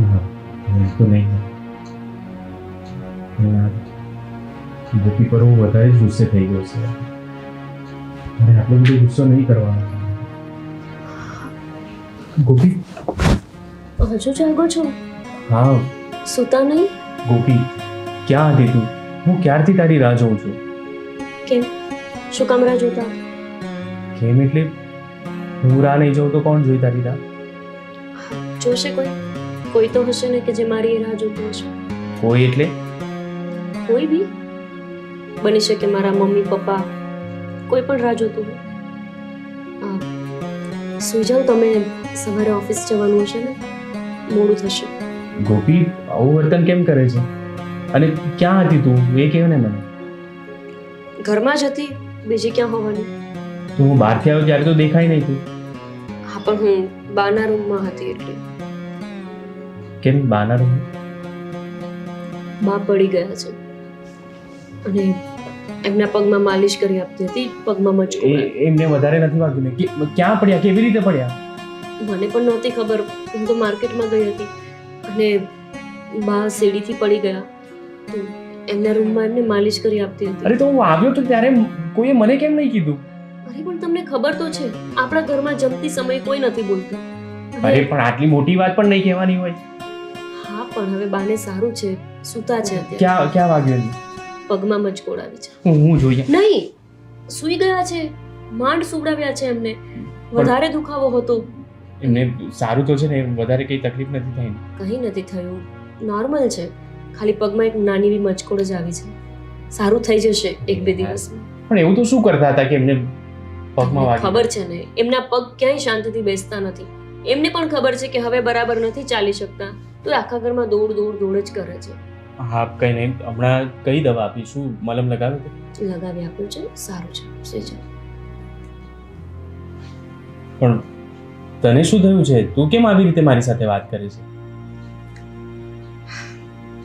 ના, એમ તો નહીં. યાર, ગોપી પર હું વધારે જ ગુસ્સે થઈ ગયો છે. અરે આટલો બધો ગુસ્સો નહીં કરવાનો. ગોપી, હજુ જાગો છો? હા સૂતા નહીં? ગોપી, ક્યાં હતી તું? હું ક્યારથી તારી રાહ જોઉં છું. કેમ? શું કામ રાહ જોતા? કેમ એટલે હું રાહ નહીં જોઉં તો કોણ જોઈ તારી રાહ? જોશે કોઈ? કોઈ તો હશે ને કે જે મારી રાહ જોતું હશે. કોઈ એટલે? કોઈ બી બની શકે, મારા મમ્મી પપ્પા, કોઈ પણ રાહ જોતું હોય. સુઈ જાઓ તમે, સવારે ઓફિસ જવાનું હશે ને, મોડું થશે. ગોપી, આવું વર્તન કેમ કરે છે? અને ક્યાં હતી તું એ કહે ને મને. ઘરમાં જ હતી, બીજી ક્યાં હોવાની? તું હું બહારથી આવ્યો ત્યારે તો દેખાય નહીં તું. હા, પણ હું બાના રૂમમાં હતી એટલે. કેમ બહાના રૂમ? બા પડી ગયા છે અને એમના પગમાં માલિશ કરી આપતી હતી, પગમાં મચકો. એમને વધારે નથી વાગ્યું ને? ક્યાં પડ્યા? કેવી રીતે પડ્યા? મને પણ નહોતી ખબર. હું તો માર્કેટમાં ગઈ હતી અને બા સીડીથી પડી ગયા તો એમના રૂમમાં એમને માલિશ કરી આપતી હતી. અરે તો હું આવ્યો તો ત્યારે કોઈએ મને કેમ નહીં કીધું? અરે પણ તમને ખબર તો છે, આપણા ઘરમાં જમતી સમયે કોઈ નથી બોલતું. અરે પણ આટલી મોટી વાત પણ નહીં કહેવાની હોય. હા, પણ હવે બાને સારું છે, સૂતા છે અત્યારે. ક્યાં વાગ્યું? પગમાં મચકોડ આવી છે. હું જોઈએ. નહીં, સૂઈ ગયા છે, માંડ સુવડાવ્યા છે એમને. વધારે દુખાવો હતો. એમને સારું તો છે ને? વધારે કઈ તકલીફ નથી થઈ ને? કંઈ નથી થયું, નોર્મલ છે. ખાલી પગમાં એક નાની એવી મચકોડ જ આવી છે. સારું થઈ જશે 1-2 દિવસમાં. પણ એવું તો શું કરતા હતા કે એમને પગમાં વાગ્યું? ખબર છે ને, એમના પગ ક્યાંય શાંતિથી બેસતા નથી. એમને પણ ખબર છે કે હવે બરાબર નથી ચાલી શકતા, તો આખા ઘરમાં દોડ દોડ દોડ જ કરે છે. હા, કઈ નહીં, હમણાં કઈ દવા આપીશું? મલમ લગાવે? લગાવી આપ્યું છે, સારું છે, સુઈ જાઓ. પણ તને શું થયું છે? તું કેમ આવી રીતે મારી સાથે વાત કરે છે?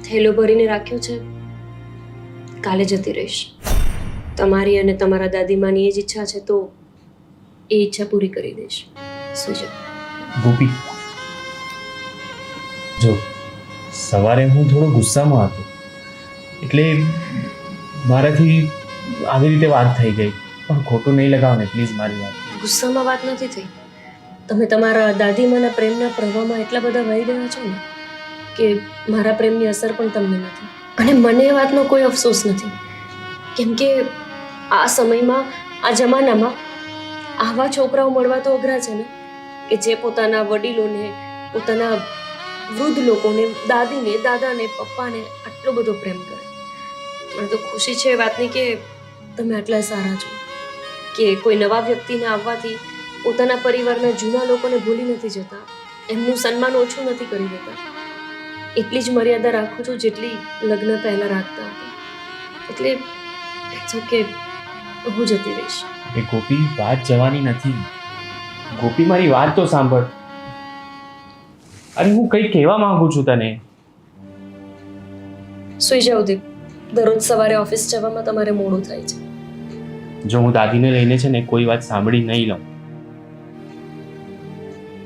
થેલો ભરીને રાખ્યો છે. કાલે જતી રહીશ. તમારી અને તમારા દાદીમાની એ જ ઈચ્છા છે તો એ ઈચ્છા પૂરી કરી દઈશ. સુઈ જાઓ. ગોપી, જો સવારે હું થોડો ગુસ્સામાં હતો એટલે મારાથી આવી રીતે વાત થઈ ગઈ, પણ ખોટું નહીં લગાવો ને પ્લીઝ મારી વાત. ગુસ્સામાં વાત નથી થઈ. તમે તમારા દાદીમાના પ્રેમના પ્રવાહમાં એટલા બધા વહી ગયા છો ને કે મારા પ્રેમની અસર પણ તમને નથી. અને મને એ વાતનો કોઈ અફસોસ નથી, કેમ કે આ સમયમાં, આ જમાનામાં આવા છોકરાઓ મળવા તો અઘરા છે ને, કે જે પોતાના વડીલોને, પોતાના વૃદ્ધ લોકોને, દાદીને, દાદાને, પપ્પાને આટલો બધો પ્રેમ કરે. મને તો ખુશી છે એ વાતની કે તમે આટલા સારા છો, કે કોઈ નવા વ્યક્તિને આવવાથી પોતાના પરિવારના જૂના લોકોને ભૂલી નથી જતા, એમનું સન્માન ઓછું નથી કરી દેતા. એટલી જ મર્યાદા રાખું છું જેટલી લગ્ન પહેલાં રાખતા હતા. એટલે ઇટ્સ ઓકે, હું જતી રહીશ. એ ગોપી, વાત જવાની નથી. ગોપી, મારી વાત તો સાંભળ. અરે હું કંઈ કહેવા માંગુ છું તને. સુઈ જાઓ દીપ. દરરોજ સવારે ઓફિસ જવામાં તમારે મોડું થાય છે. જો હું દાદીને લઈને છે ને કોઈ વાત સાંભળી નહીં લઉં,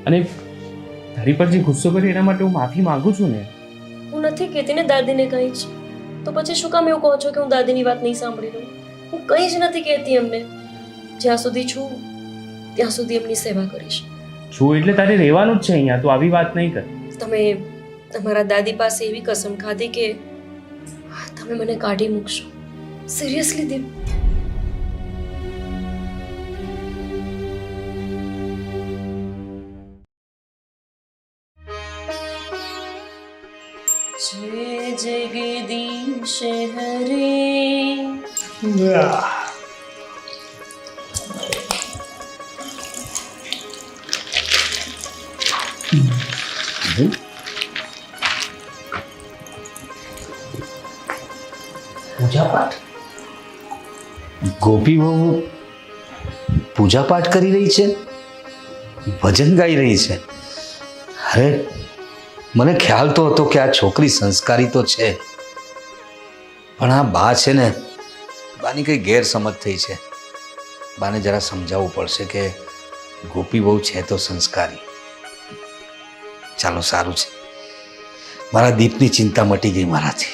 અને તારી પર જે ગુસ્સો કર્યો એના માટે હું માફી માંગુ છું ને. હું નથી કહેતી ને દાદીને કંઈ જ, તો પછી શું કામ એવું કહો છો કે હું દાદીની વાત નહીં સાંભળી લઉં? હું કંઈ જ નથી કહેતી એમને. જ્યાં સુધી છું ત્યાં સુધી એમની સેવા કરીશ. છું એટલે તારે રહેવાનું જ છે અહીંયા, તો આવી વાત નહીં કર. તમે તમારા દાદી પાસે એવી કસમ ખાધી કે તમે મને કાઢી મૂકશો. સિરિયસલી દીપ? જય જગદીશ હરે. પૂજા પાઠ? ગોપી બહુ પૂજા પાઠ કરી રહી છે, ભજન ગાઈ રહી છે. અરે મને ખ્યાલ તો હતો કે આ છોકરી સંસ્કારી તો છે, પણ આ બા છે ને, બાની કઈ ગેરસમજ થઈ છે. બાને જરા સમજાવવું પડશે કે ગોપી બહુ છે તો સંસ્કારી. ચાલો, સારું છે, મારા દીપની ચિંતા મટી ગઈ મારાથી.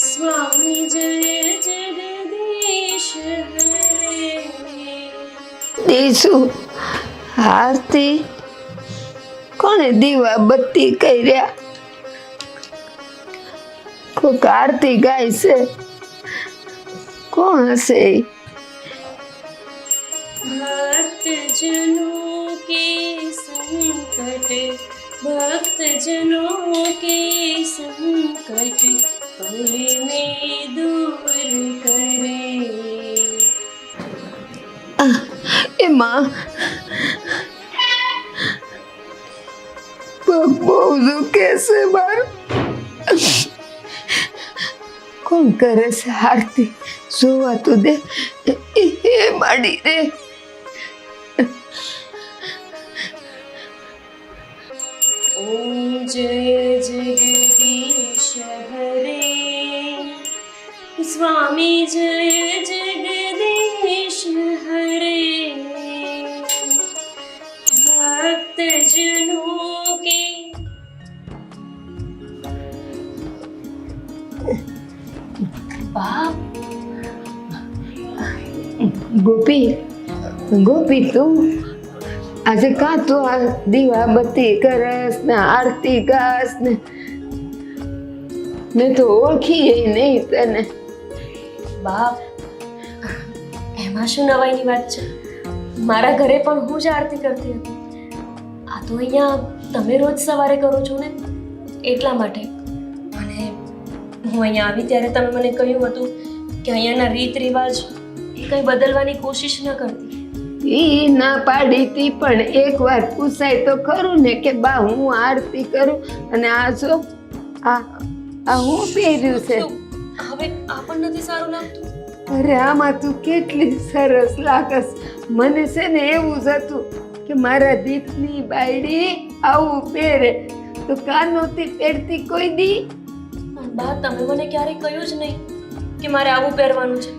સ્વામી જય જગદીશ હરે. દેશું આરતી કોને દીવા બત્તી કર્યા? કોક આરતી ગાય છે, કોણ હશે? भक्तजनों के संकट, भक्तजनों के संकट पल में दूर करे. એમાં પગ બહુ દુખે છે મારું. કોણ કરે છે આરતી? જોવા તો દે. એ માડી રે. ओम जय जगदीश हरे. स्वामी जय जगदीश हरे. भक्तजनों के बाप. ગોપી, ગોપી તું આજે કાં તું આ દીવા બત્તી કરસ ને આરતી ગાસ ને? મેં તો ઓળખી નહીં તને. બાપ, એમાં શું નવાઈની વાત છે? મારા ઘરે પણ હું જ આરતી કરતી હતી. આ તો અહીંયા તમે રોજ સવારે કરો છો ને, એટલા માટે. અને હું અહીંયા આવી ત્યારે તમે મને કહ્યું હતું કે અહીંયાના રીત રિવાજ એ કંઈ બદલવાની કોશિશ ન કરતી. ઈ ના પાડી હતી, પણ એકવાર પૂછાય તો ખરું ને કે બા હું આરતી કરું અને આ જો આ હું પહેર્યું છે. તો હવે આ પણ નથી સારું લાગતું? અરે આમાં તું કેટલી સરસ લાગસ. મને છે ને એવું જ હતું કે મારા દીપની બાયડી આવું પહેરે, તો કાં નહોતી પહેરતી કોઈ દી? પણ બા તમે મને ક્યારેય કહ્યું જ નહીં કે મારે આવું પહેરવાનું છે.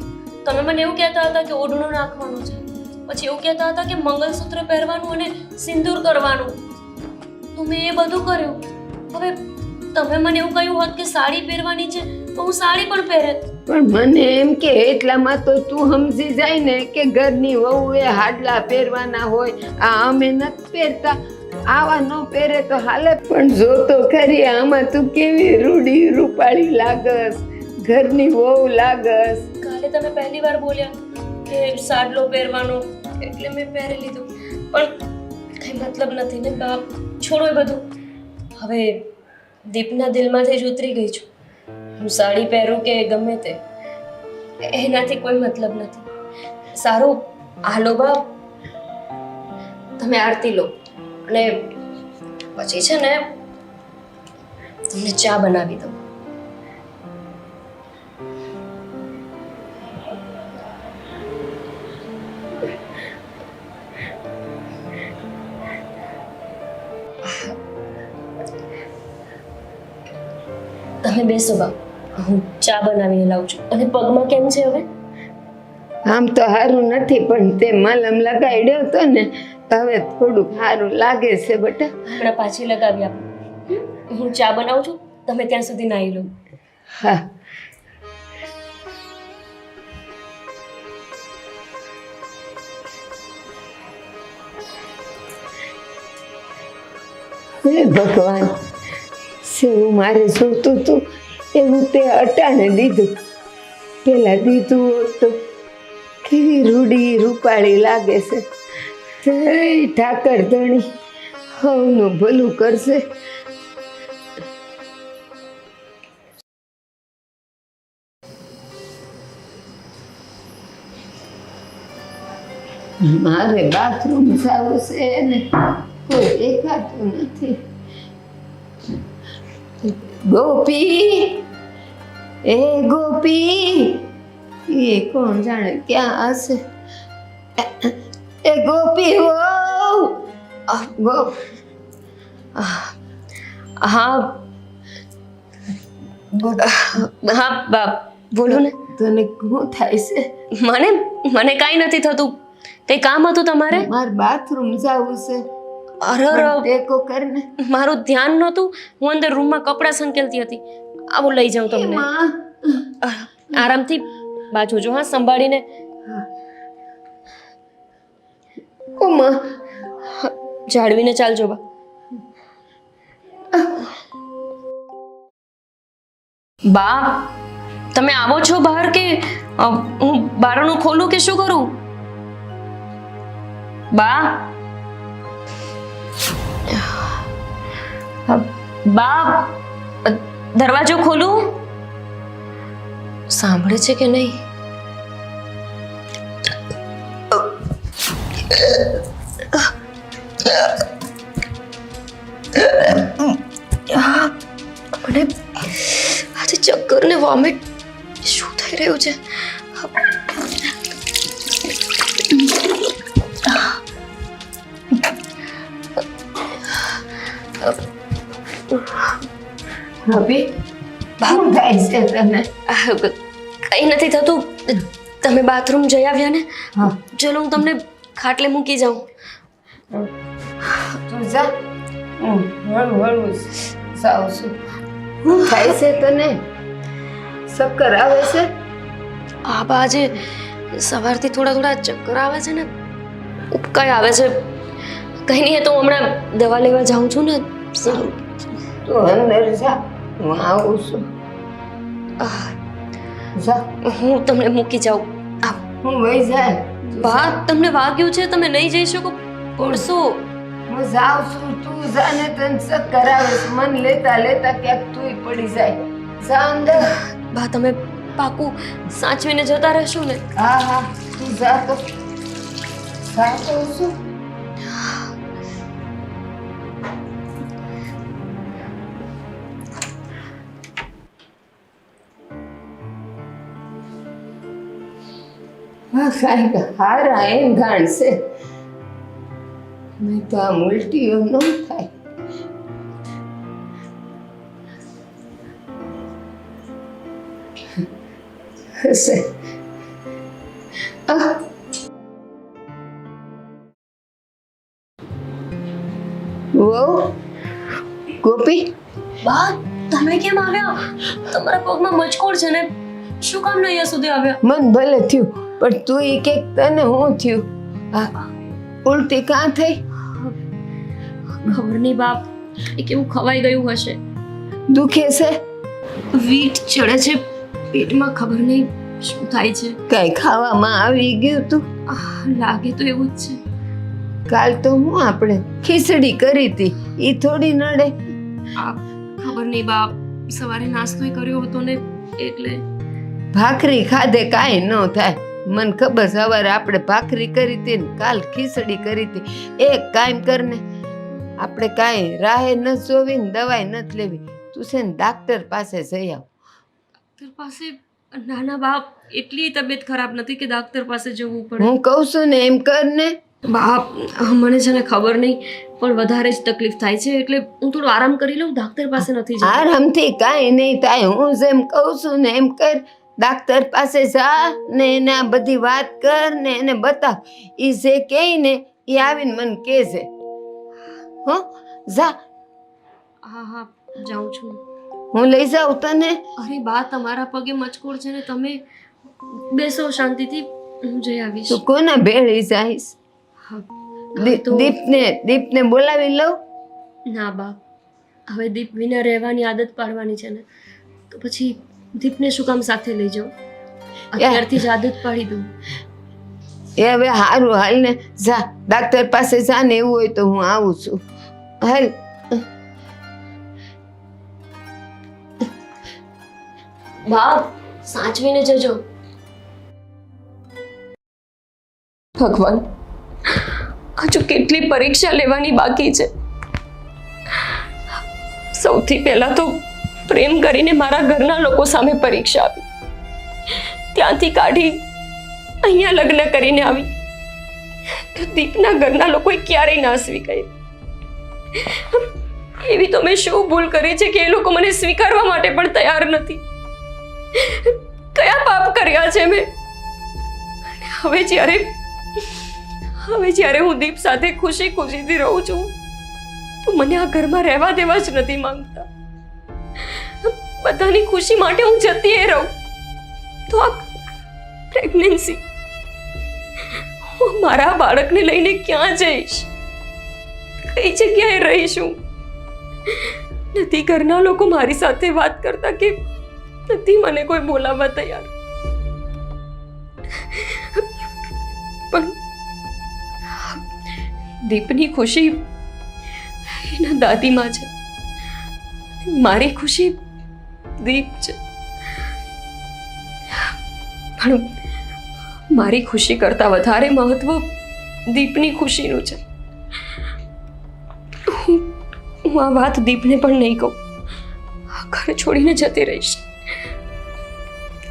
તમે મને એવું કહેતા હતા કે ઓઢણું નાખવાનું છે, પછી એવું કહેતા હતા કે મંગલસૂત્ર પહેરવાનું અને સિંદૂર કરવાનું. તો મેં એ બધું કર્યું. હવે તમે મને એવું કહ્યું હોત કે સાડી પહેરવાની છે તો હું સાડી પણ પહેરેત. પણ મને એમ કે એટલામાં તો તું સમજી જાય ને કે ઘરની વહુએ હાડલા પહેરવાના હોય. આ અમે નથી પહેરતા, આવા ન પહેરે તો હાલે. પણ જો તો ખરી આમાં તું કેવી રૂડી રૂપાળી લાગસ, ઘરની વહુ લાગસ. કાલે તમે પહેલી વાર બોલ્યા કે સાડલો પહેરવાનો, એટલે મેં પહેરી લીધું. પણ કઈ મતલબ નથી ને બા, છોડો એ બધું. હવે દીપના દિલમાંથી જ ઉતરી ગઈ છું. હું સાડી પહેરું કે ગમે તે, એનાથી કોઈ મતલબ નથી. સારું, હાલો બા, તમે આરતી લો અને પછી છે ને તમને ચા બનાવી દઉં. તમે બેસો બા, હું ચા બનાવીને લાવું છું. અને પગમાં કેમ છે હવે? આમ તો સારું નથી, પણ તે મલમ લગાડ્યો હતો ને હવે થોડુંક સારું લાગે છે બેટા. હમણાં પાછી લગાવી આપો. હું ચા બનાવું છું, તમે ત્યાં સુધી નાહી લો. હા. હે ભગવાન, સેવું મારે જોતું હતું એવું તે અટાણે દીધું. પેલા દીધું હોત તો કેવી રૂડી રૂપાળી લાગે છે. જય ઠાકર ધણી હવનું ભલું કરશે. મારે બાથરૂમ જવું છે ને કોઈ દેખાતું નથી. ગોપી, એ ગોપી, એ કોણ જાણે ક્યાં હશે? એ ગોપી હો. હા હા બા, બોલો ને. તને શું થાય છે? મને કાંઈ નથી થતું. કઈ કામ હતું તમારે? મારે બાથરૂમ જવું છે. અરે ટેકો કર ને. મારું ધ્યાન નહોતું, હું અંદર રૂમમાં કપડાં સંકેલતી હતી. આવું લઈ જાઉં તમને. આરામથી બા જોજો, હા, સંભાળીને. જાળવીને ચાલજો બા. બા, તમે આવો છો બહાર કે હું બારણું ખોલું કે શું કરું? બા, બા, દરવાજો ખોલું? સાંભળે છે કે નહીં? મને આજે ચક્કર ને વોમિટ શું થઈ રહ્યું છે? હવે શું થાય છે તને? કઈ નથી થતું. તમે બાથરૂમ જઈ આવ્યા ને? હા. ચલો હું તમને ખાટલે મૂકી જાઉં. તું જા, હું હળવું હળવું જાઉં છું. શું થાય છે તને? ચક્કર આવે છે? હા બા, આજે સવારથી થોડા ચક્કર આવે છે ને ઉબકાઈ આવે છે. કઈ નહીં, તો હમણાં દવા લેવા જાઉં છું ને. સારું, તું અંદર જા, હું આવું છું. જા, હું તમને મૂકી જાઉં. હું વહી જાય. બા, તમને વાગ્યું છે, તમે નહીં જઈ શકો, પડશો. હું જાઉં છું, તું જા ને. તને ચક્કર આવે છે, મન લેતા લેતા ક્યાંક તુંય પડી જાય. જા અંદર. બા, તમે પાકું સાચવીને જતા રહેશો ને? હા હા, તું જા તો. જા તો છું. હા, કાંઈક હારા એમ ગાણ છે. નહીં તો આમ ઉલટીઓ ન થાય. થશે. આહ. વહુ, ગોપી, બા તમે કેમ આવ્યા? તમારા પગમાં મચકોડ છે ને, શું કામ નહીં અહીંયા સુધી આવ્યા? મન ભલે થયું પણ તું એ કે તને હું થયું? આ ઉલટી કાં થઈ? ખબર નહીં બાપ, એ કેવું ખવાઈ ગયું હશે. દુખે છે? વીટ ચડે છે પેટમાં, ખબર નહીં શું થાય છે. કઈ ખાવામાં આવી ગયું તું? લાગે તો એવું જ છે. કાલ તો હું આપણે ખીચડી કરી હતી, ઈ થોડી નડે. ખબર નહીં બાપ, સવારે નાસ્તો કર્યો હતો ને એટલે. ભાખરી ખાધે કાંઈ ન થાય. મને ખબર સવારે આપણે ભાખરી કરી હતી ને કાલ ખીચડી કરી હતી. એક કામ કરને, આપણે કાંઈ રાહે ન જોવી ને દવાઈ નથી લેવી. તું છે ને ડાક્ટર પાસે જઈ આવ. ડૉક્ટર પાસે? નાના બાપ, એટલી તબિયત ખરાબ નથી કે ડૉક્ટર પાસે જવું પડે. હું કહું છું ને એમ કરને. બાપ મને છે ને ખબર નહીં પણ વધારે જ તકલીફ થાય છે એટલે હું થોડો આરામ કરી લઉં. ડૉક્ટર પાસે નથી જવું. આરામથી કાંઈ નહીં થાય. હું જેમ કહું છું ને એમ કર. ડાક્ટર પાસે જા ને એને આ બધી વાત કર ને એને બતાવ. ઈ જે કહે ને એ આવીને મને કહેજે. હો, જા. હા હા જાઉં છું. હું લઈ જાઉં તને. અરે બા, તમારા પગે મચકોડ છે ને, તમે બેસો શાંતિથી, હું જઈ આવીશ. તું કોના ભેળી જઈશ? હા, તો દીપને બોલાવી લઉં. ના બા, હવે દીપ વિના રહેવાની આદત પાડવાની છે ને, તો પછી દીપને શું કામ સાથે લઈ જાઉં? અત્યારથી જ આદત પાડી દઉં. એ હવે હારું હાલ ને, જા ડાક્ટર પાસે જા ને. એવું હોય તો હું આવું છું. હાલ. બા સાચવીને જજો. ભગવાન, હજુ કેટલી પરીક્ષા લેવાની બાકી છે. સૌથી પહેલા તો પ્રેમ કરીને મારા ઘરના લોકો સામે પરીક્ષા આપી, ત્યાંથી કાઢી અહીંયા લગ્ન કરીને આવી. તો દીપના ઘરના લોકોએ ક્યારેય ના સ્વીકારી. એવી તો મેં શું ભૂલ કરી છે કે એ લોકો મને સ્વીકારવા માટે પણ તૈયાર નથી? કયા પાપ કર્યા છે મેં? હવે જ્યારે હું દીપ સાથે ખુશી ખુશીથી રહું છું તો મને આ ઘરમાં રહેવા દેવા જ નથી માંગતા. બધાની ખુશી માટે હું જતી રહું તો આ પ્રેગ્નન્સી, હું મારા બાળકને લઈને ક્યાં જઈશ? કઈ જગ્યાએ રહીશું? નથી ઘરના લોકો મારી સાથે વાત કરતા કે નથી મને કોઈ બોલાવવા તૈયાર. પણ દીપની ખુશી એના દાદીમાં છે, મારી ખુશી દીપ છે. પણ મારી ખુશી કરતા વધારે મહત્વ દીપની ખુશીનું છે. હું આ વાત દીપને પણ નહીં કહું. ઘર છોડીને જતી રહીશ.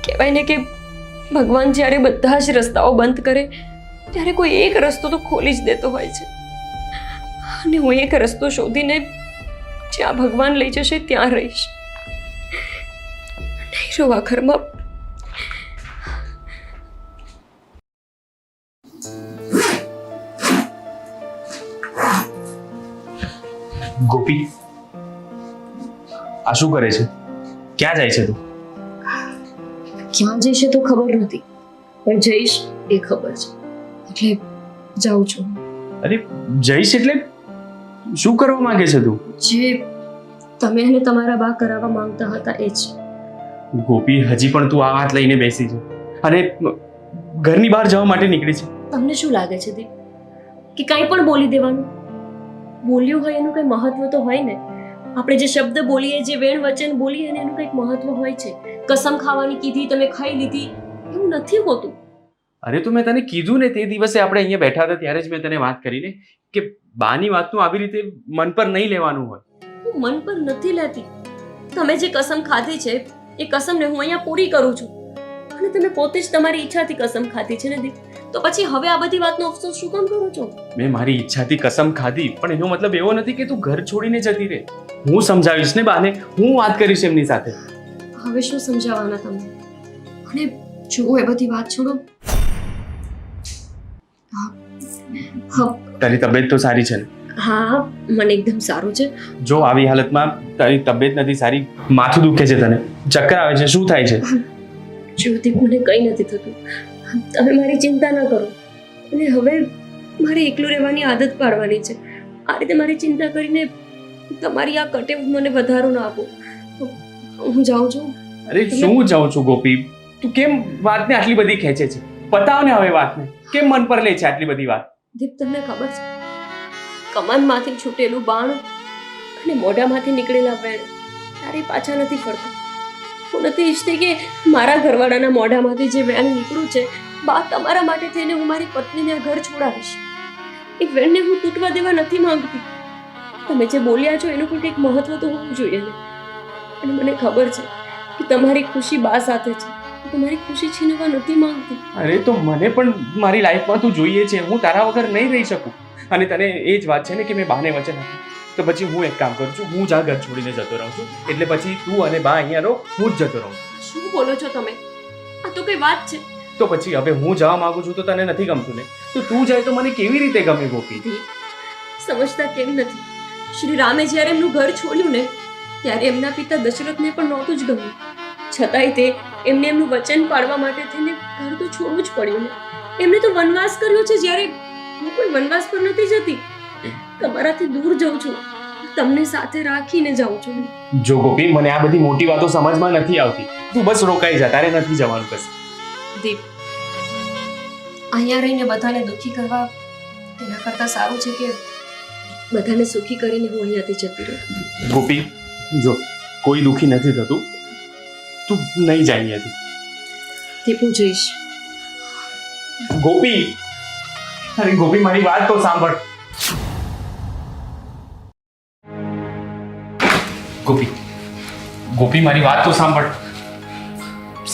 કહેવાય ને કે ભગવાન જ્યારે બધા જ રસ્તાઓ બંધ કરે ત્યારે કોઈ એક રસ્તો તો ખોલી જ દેતો હોય છે. અને હું એક રસ્તો શોધીને જ્યાં ભગવાન લઈ જશે ત્યાં રહીશ. નહીં રહું આ ઘરમાં. ગોપી, આ શું કરે છે? ક્યાં જાય છે તું? ક્યાં જઈશ તો ખબર નથી, પણ જઈશ એ ખબર છે, એટલે જાઉં છું. અરે જઈશ એટલે શું કરવા માંગે છે તું? જે તમે અને તમારા બા કરાવવા માંગતા હતા એ જ. ગોપી, હજી પણ તું આ વાત લઈને બેસી છે અને ઘરની બહાર જવા માટે નીકળી છે. તમને શું લાગે છે દીપ કે કાંઈ પણ બોલી દેવાનું? બોલ્યું હોય એનું કંઈ મહત્વ તો હોય ને. આપણે જે શબ્દ બોલીએ, જે વેણ વચન બોલીએ ને એનું કંઈક મહત્વ હોય છે. કસમ ખાવાની કીધી, તમે ખાઈ લીધી, એવું નથી હોતું. અરે તો મેં તને કીધું ને તે દિવસે આપણે અહીંયા બેઠા હતા ત્યારે જ મેં તને વાત કરીને કે બાની વાતનું આવી રીતે મન પર નહીં લેવાનું હોય. હું મન પર નથી લેતી. તમે જે કસમ ખાધી છે એ કસમને હું અહીંયા પૂરી કરું છું. અને તમે પોતે જ તમારી ઈચ્છાથી કસમ ખાધી છે ને દીપ, તો પછી હવે આ બધી વાતનો અફસોસ શું કામ કરો છો? મેં મારી ઈચ્છાથી કસમ ખાધી, પણ એનો મતલબ એવો નથી કે તું ઘર છોડીને જતી રહે. હું સમજાવીશ ને બાને, હું વાત કરીશ એમની સાથે. હવે શું સમજાવવાના તમે? અને જુઓ એ બધી વાત છોડો. હા તારી તબિયત તો સારી છે ને? હા મને એકદમ સારું છે. જો આવી હાલતમાં તારી તબિયત નથી સારી, માથું દુખે છે, તને ચક્કર આવે છે, શું થાય છે? જ્યોતિ મને કંઈ નથી થતું. તમે મારી ચિંતા ન કરો. અને હવે મારે એકલું રહેવાની આદત પાડવાની છે. આ રીતે મારી ચિંતા કરીને તમારી આ કટે મને વધારો ના આપો. હું જાઉં છું. અરે શું જાઉં છું ગોપી, તું કેમ વાતને આટલી બધી ખેંચે છે? બતાવ ને હવે વાતને, કેમ મન પર લે છે આટલી બધી વાત? દીપ તમને ખબર છે કમાનમાંથી છૂટેલું બાણ અને મોઢામાંથી નીકળેલા વેણ ક્યારેય પાછા નથી ફરતા. હું નથી ઈચ્છતી કે મારા ઘરવાળાના મોઢામાંથી જે વેણ નીકળ્યું છે બા તમારા માટે થઈને હું મારી પત્નીને આ ઘર છોડાવીશ. એ વેણને હું તૂટવા દેવા નથી માંગતી. તમે જે બોલ્યા છો એનું પણ કંઈક મહત્વ તો હોવું જોઈએ ને. અને મને ખબર છે કે તમારી ખુશી બા સાથે છે. તમારી ખુશી છીનવા નથી માંગતી. અરે તો મને પણ મારી લાઈફમાં તું જોઈએ છે, હું તારા વગર નહીં રહી શકું. અને તને એ જ વાત છે ને કે મેં બાને વચન આપ્યું, તો પછી હું એક કામ કરું છું, હું જ આ ઘર છોડીને જતો રહું છું. એટલે પછી તું અને બા અહીંયા રહો, હું જ જતો રહું. શું બોલો છો તમે? આ તો કઈ વાત છે? તો પછી હવે હું જવા માંગુ છું તો તને નથી ગમતું ને? તો તું જાય તો મને કેવી રીતે ગમે ગોપી? સમજતા કેમ નથી? શ્રી રામે જ્યારે એમનું ઘર છોડ્યું ને ત્યારે એમના પિતા દશરથને પણ નહોતું જ ગમ્યું. છતાંય તે એમને એમનું વચન પાળવા માટે થઈને ઘર તો છોડવું જ પડ્યું ને. એમને તો વનવાસ કર્યો છે, જ્યારે હું કોઈ વનવાસ પર નથી જતી. તમારાથી દૂર જાઉં છું, તમને સાથે રાખીને જાઉં છું. જો ગોપી, મને આ બધી મોટી વાતો સમજમાં નથી આવતી. તું બસ રોકાઈ જા, તારે નથી જવાનું. બસ દીપ, અહીંયા રહીને બધાને દુઃખી કરવા એના કરતાં સારું છે કે બધાને સુખી કરીને હું અહીંયાથી જતી રહું. ગોપી, જો કોઈ દુઃખી નથી થતું, તું નહીં જાય અહીંયાથી. દીપ, હું જઈશ. ગોપી, અરે ગોપી, મારી વાત તો સાંભળ. ગોપી, ગોપી, મારી વાત તો સાંભળ.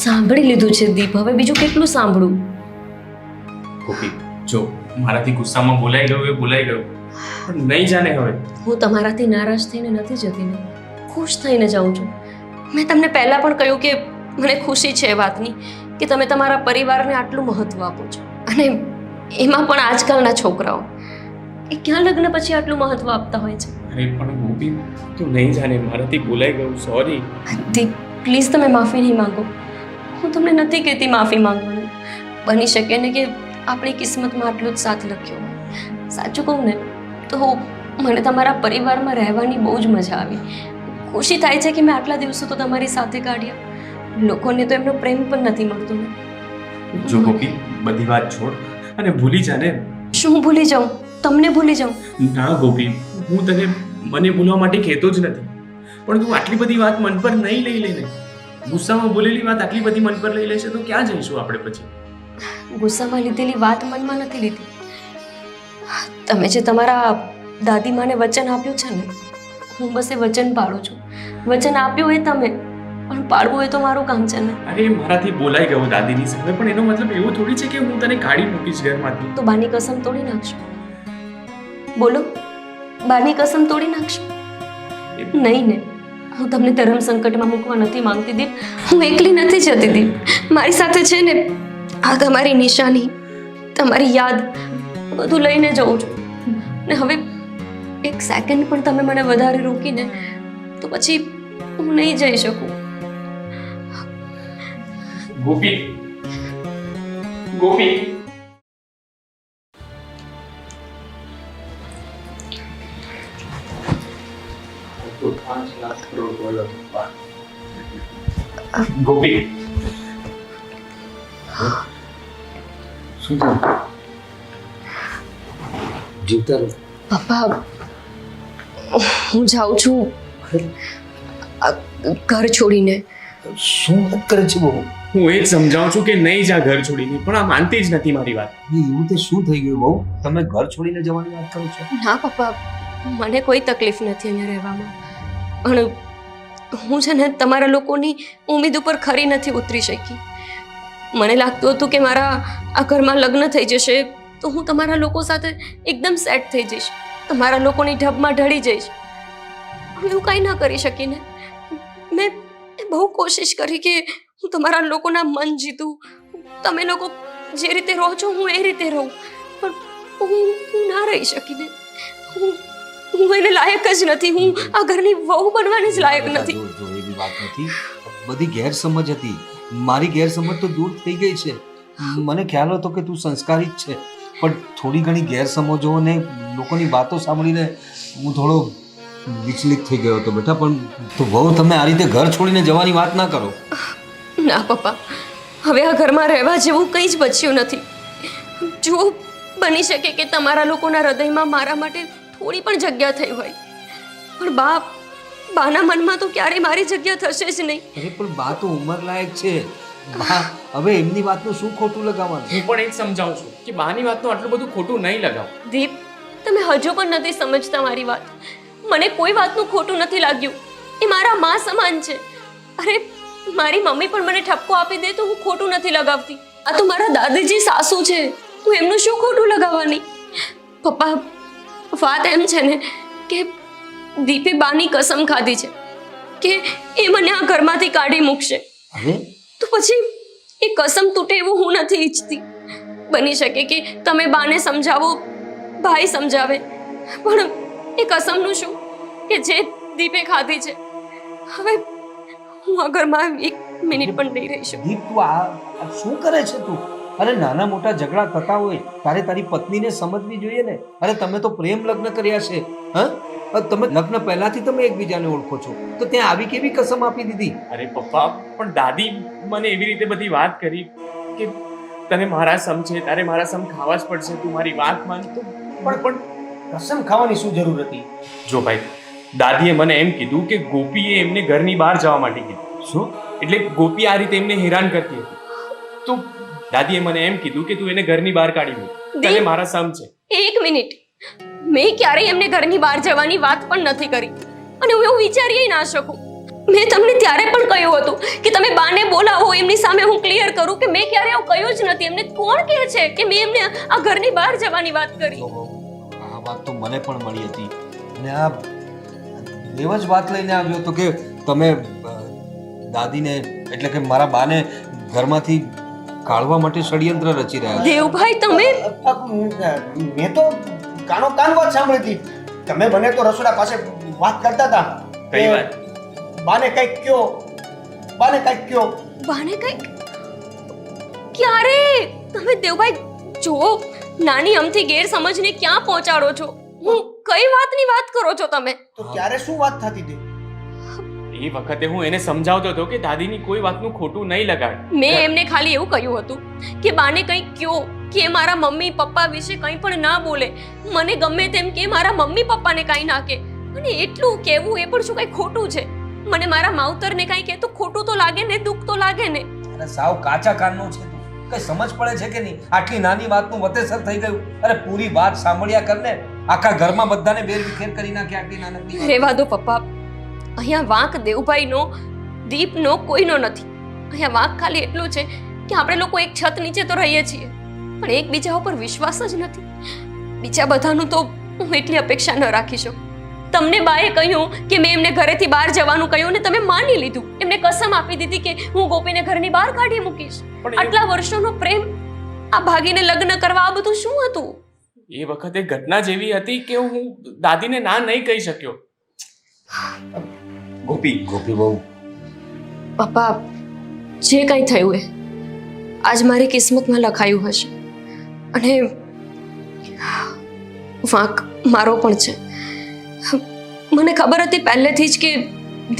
સાંભળી લીધું છે દીપ, હવે બીજું કેટલું સાંભળું? ગોપી, જો મારાથી ગુસ્સામાં બોલાઈ ગયું એ બોલાઈ ગયું, પણ નહીં જાને હવે. હું તમારાથી નારાજ થઈને નથી જતી ને, ખુશ થઈને જાઉં છું. મેં તમને પહેલાં પણ કહ્યું કે મને ખુશી છે એ વાતની કે તમે તમારા પરિવારને આટલું મહત્ત્વ આપો છો. અને એમાં પણ આજકાલના છોકરાઓ એ ક્યાં લગ્ન પછી આટલું મહત્ત્વ આપતા હોય છે? અરે પણ ગોપી, તું નહીં જાને, મારાથી બોલાઈ ગયું, સોરી. દીપ, પ્લીઝ તમે માફી નહીં માંગો. હું તમને નથી કહેતી માફી માંગવાનું. બની શકે ને કે આપણી કિસ્મતમાં આટલું જ સાથ લખ્યો હોય. સાચું કહું ને તો મને તમારા પરિવારમાં રહેવાની બહુ જ મજા આવી. ખુશી થાય છે કે મેં આટલા દિવસો તો તમારી સાથે કાઢ્યા. લોકોને તો એમનો પ્રેમ પણ નથી મળતો ને. જો ગોપી, બધી વાત છોડ અને ભૂલી જા ને. શું ભૂલી જાઉં? તમને ભૂલી જાઉં? ના ગોપી, હું તને મને ભૂલવા માટે કહેતો જ નથી, પણ તું આટલી બધી વાત મન પર નહીં લઈ લે ને. ગુસ્સામાં બોલેલી વાત આટલી બધી મન પર લઈ લેશે તો ક્યાં જઈશું આપણે પછી? ગુસ્સામાં લીધેલી વાત મનમાં નથી લીધી. તમે જે તમારા દાદીમાને વચન આપ્યું છે ને, હું બસ એ વચન પાડું છું. વચન આપ્યું એ તમે, પણ પાડવું એ તો મારું કામ છે ને. અરે મારાથી બોલાઈ ગયો દાદીની સામે, પણ એનો મતલબ એવો થોડી છે કે હું તને કાઢી મૂકીશ ઘરમાંથી. તો બાની કસમ તોડી નાખશો? બોલો, બાની કસમ તોડી નાખશો? નહીં ને, હું તમને ધર્મ સંકટમાં મૂકવા નથી માંગતી દીપ. હું એકલી નથી જતી દીપ, મારી સાથે છે ને આ તમારી નિશાની, તમારી યાદ બધું લઈને જઉં છું. ને હવે એક સેકન્ડ પણ તમે મને વધારે રોકીને તો પછી હું નહીં જઈ શકું. ગોપી, ગોપી, ગોપી, શું થયું? જીવતા રહો. પપ્પા, હું જાઉં છું ઘર છોડીને. શું વાત કરે છે બહુ? હું એ જ સમજાવું છું કે નહીં જા ઘર છોડીને, પણ આ માનતી જ નથી મારી વાત. એવું તે શું થઈ ગયું બહુ? તમે ઘર છોડીને જવાની વાત કરો છો? ના પપ્પા, મને કોઈ તકલીફ નથી અહીંયા રહેવામાં, પણ હું છે ને તમારા લોકોની ઉમ્મીદ ઉપર ખરી નથી ઉતરી શકી. મને લાગતું હતું કે મારા આ ઘરમાં લગ્ન થઈ જશે તો હું તમારા લોકો સાથે એકદમ સેટ થઈ જઈશ, તમારા લોકોની ઢબમાં ઢળી જઈશ. પણ એવું કાંઈ ન કરી શકીને. મેં બહુ કોશિશ કરી કે હું તમારા લોકોના મન જીતું, તમે લોકો જે રીતે રહો છો હું એ રીતે રહું, પણ હું ના રહી શકીને. હું એને લાયક જ નથી. હું આ ઘરની વહુ બનવાની જ લાયક નથી. જો એવી વાત નથી, બધી ગેરસમજ હતી. મારી ગેરસમજ તો દૂર થઈ ગઈ છે. મને ખ્યાલ હતો કે તું સંસ્કારી જ છે, પણ થોડી ઘણી ગેરસમજો ને લોકોની વાતો સાંભળીને હું થોડો વિચલિત થઈ ગયો હતો બેટા. પણ તો વહુ તમે આ રીતે ઘર છોડીને જવાની વાત ના કરો. ના પપ્પા, હવે આ ઘરમાં રહેવા જેવું કંઈ જ બચ્યું નથી. જો બની શકે કે તમારા લોકોના હૃદયમાં મારા માટે થોડી પણ જગ્યા થઈ હોય, પણ બાના મનમાં તો ક્યારેય મારી જગ્યા થશે જ નહીં. અરે પણ બા તો ઉંમરલાયક છે. બા હવે એમની વાતનું શું ખોટું લગાવવાનું? હું પણ એ જ સમજાવું છું કે બાની વાતનું આટલું બધું ખોટું નહીં લગાવ. દીપ, તમે હજુ પણ નથી સમજતા મારી વાત. મને કોઈ વાતનું ખોટું નથી લાગ્યું. એ મારા મા સમાન છે. અરે મારી મમ્મી પણ મને ઠપકો આપી દે તો હું ખોટું નથી લગાવતી. આ તો મારા દાદીજી સાસુ છે, હું એમનું શું ખોટું લગાવવાની? પપ્પા, વાત એમ છે ને કે દીપે બાની કસમ ખાધી છે કે એ મને આ ઘરમાંથી કાઢી મૂકશે. હવે તો પછી એ કસમ તૂટે એવું હું નથી ઈચ્છતી. બની શકે કે તમે બાને સમજાવો, ભાઈ સમજાવે, પણ એ કસમનું શું કે જે દીપે ખાધી છે. હવે હું આ ઘરમાં એક મિનિટ પણ નહીં રહી શકું. દીપ, તું આ શું કરે છે તું? અરે નાના મોટા ઝઘડા થતા હોય તારે તારી પત્નીને સમજવી જોઈએ ને. અરે તમે તો પ્રેમ લગ્ન કર્યા છે. હા, તમે લગ્ન પહેલાથી તમે એકબીજાને ઓળખો છો, તો ત્યાં આવી કેવી કસમ આપી દીધી? અરે પપ્પા, પણ દાદી મને એવી રીતે બધી વાત કરી કે તને મારા સમ છે, તારે મારા સમ ખાવા જ પડશે, તું મારી વાત માન. તો પણ કસમ ખાવાની શું જરૂર હતી? જો ભાઈ, દાદીએ મને એમ કીધું કે ગોપીએ એમને ઘરની બહાર જવા માટે કીધું. શું? એટલે ગોપી આ રીતે એમને હેરાન કરતી હતી, તો દાદીએ મને એમ કીધું કે તું એને ઘરની બહાર કાઢી મૂક, તને મારા સમ છે. એક મિનિટ, મેં ક્યારેય એમને ઘરની બહાર જવાની વાત પણ નથી કરી, અને હું એવું વિચારી ના શકું. મેં તમને ત્યારે પણ કહ્યું હતું કે તમે બાને બોલાવો, એમની સામે હું ક્લિયર કરું કે મેં ક્યારે આવું કહ્યું જ નથી. એમને કોણ કહે છે કે મેં એમને આ ઘરની બહાર જવાની વાત કરી? આ વાત તો મને પણ મળી હતી, અને આ દેવ જ વાત લઈને આવ્યો હતો કે તમે દાદીને એટલે કે મારા બાને ઘરમાંથી કાઢવા માટે ષડયંત્ર રચી રહ્યા છો. દેવભાઈ, તમે મેં તો કાનો કાન વાત સાંભળી હતી. તમે બને તો રસોડા પાસે વાત કરતા હતા. કઈ વાત? બાને કંઈક કયો, બાને કંઈક કયો. બાને કંઈક ક્યારે? તમે દેવભાઈ જો, નાની અમથી ગેરસમજને ક્યાં પહોંચાડો છો? હું કઈ વાતની વાત કરો છો તમે? તો ત્યારે શું વાત થતી હતી? એ વખતે હું એને સમજાવતો હતો કે દાદીની કોઈ વાતનું ખોટું નહીં લગાડ. મેં એમને ખાલી એવું કહ્યું હતું કે બાને કંઈક કયો કે મારા મમ્મી પપ્પા વિશે કંઈ પણ ના બોલે, મને ગમે તેમ કે મારા મમ્મી પપ્પાને કાંઈ ના કે. અને એટલું કહેવું એ પણ શું કંઈ ખોટું છે? મને મારા માવતરને કાંઈ કહે તો ખોટું તો લાગે ને, દુઃખ તો લાગે ને. અરે સાવ કાચા કાનનો છે તું. કઈ સમજ પડે છે કે નહીં? આટલી નાની વાતનું વતેસર થઈ ગયું. અરે પૂરી વાત સાંભળ્યા કરને. આખા ઘરમાં બધાને બેર વિખેર કરી નાખ્યા આટલી નાનકડી વાત. રહેવા દો પપ્પા, અહીંયા વાંક દેવભાઈનો, દીપનો કોઈનો નથી. અહીંયા વાંક ખાલી એટલું છે કે આપણે લોકો એક છત નીચે તો રહીએ છીએ, પણ એકબીજા ઉપર વિશ્વાસ જ નથી. બીજા બધાનું તો હું એટલી અપેક્ષા ન રાખી શકું. તમને બાએ કહ્યું કે મેં એમને ઘરેથી બહાર જવાનું કહ્યું ને તમે માની લીધું. એમને કસમ આપી દીધી કે હું ગોપીને ઘરની બહાર કાઢી મૂકીશ. આટલા વર્ષોનો પ્રેમ, આ ભાગીને લગ્ન કરવા, આ બધું શું હતું? એ વખતે ઘટના જેવી હતી કે હું દાદીને ના નહીં કહી શક્યો. ગોપી બહુ પપ્પા, જે કંઈ થયું એ આજ મારી કિસ્મતમાં લખાયું હશે, અને વાંક મારો પણ છે. મને ખબર હતી પહેલેથી જ કે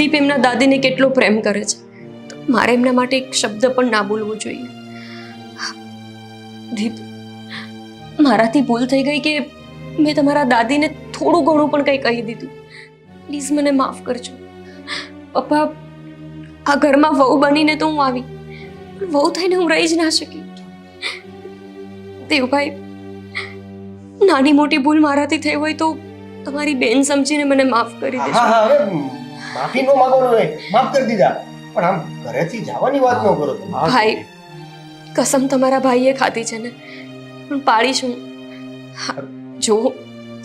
દીપ એમના દાદીને કેટલો પ્રેમ કરે છે, તો મારે એમના માટે એક શબ્દ પણ ના બોલવો જોઈએ. દીપ, મારાથી ભૂલ થઈ ગઈ કે મેં તમારા દાદીને થોડું ઘણું પણ કંઈ કહી દીધું. પ્લીઝ મને માફ કરજો. પપ્પા, આ ઘરમાં વહુ બનીને તો હું આવી, પણ વહુ થઈને હું રહી જ ના શકી. દેવભાઈ, નાની મોટી ભૂલ મારાથી થઈ હોય તો તમારી બેન સમજીને મને માફ કરી દેજો. હા હા, હવે માફી નો માંગો ને, માફ કરી દીધા, પણ આમ ઘરેથી જવાની વાત ન કરો તમે. ભાઈ, કસમ તમારા ભાઈએ ખાધી છે ને, પણ પાડીશું. જો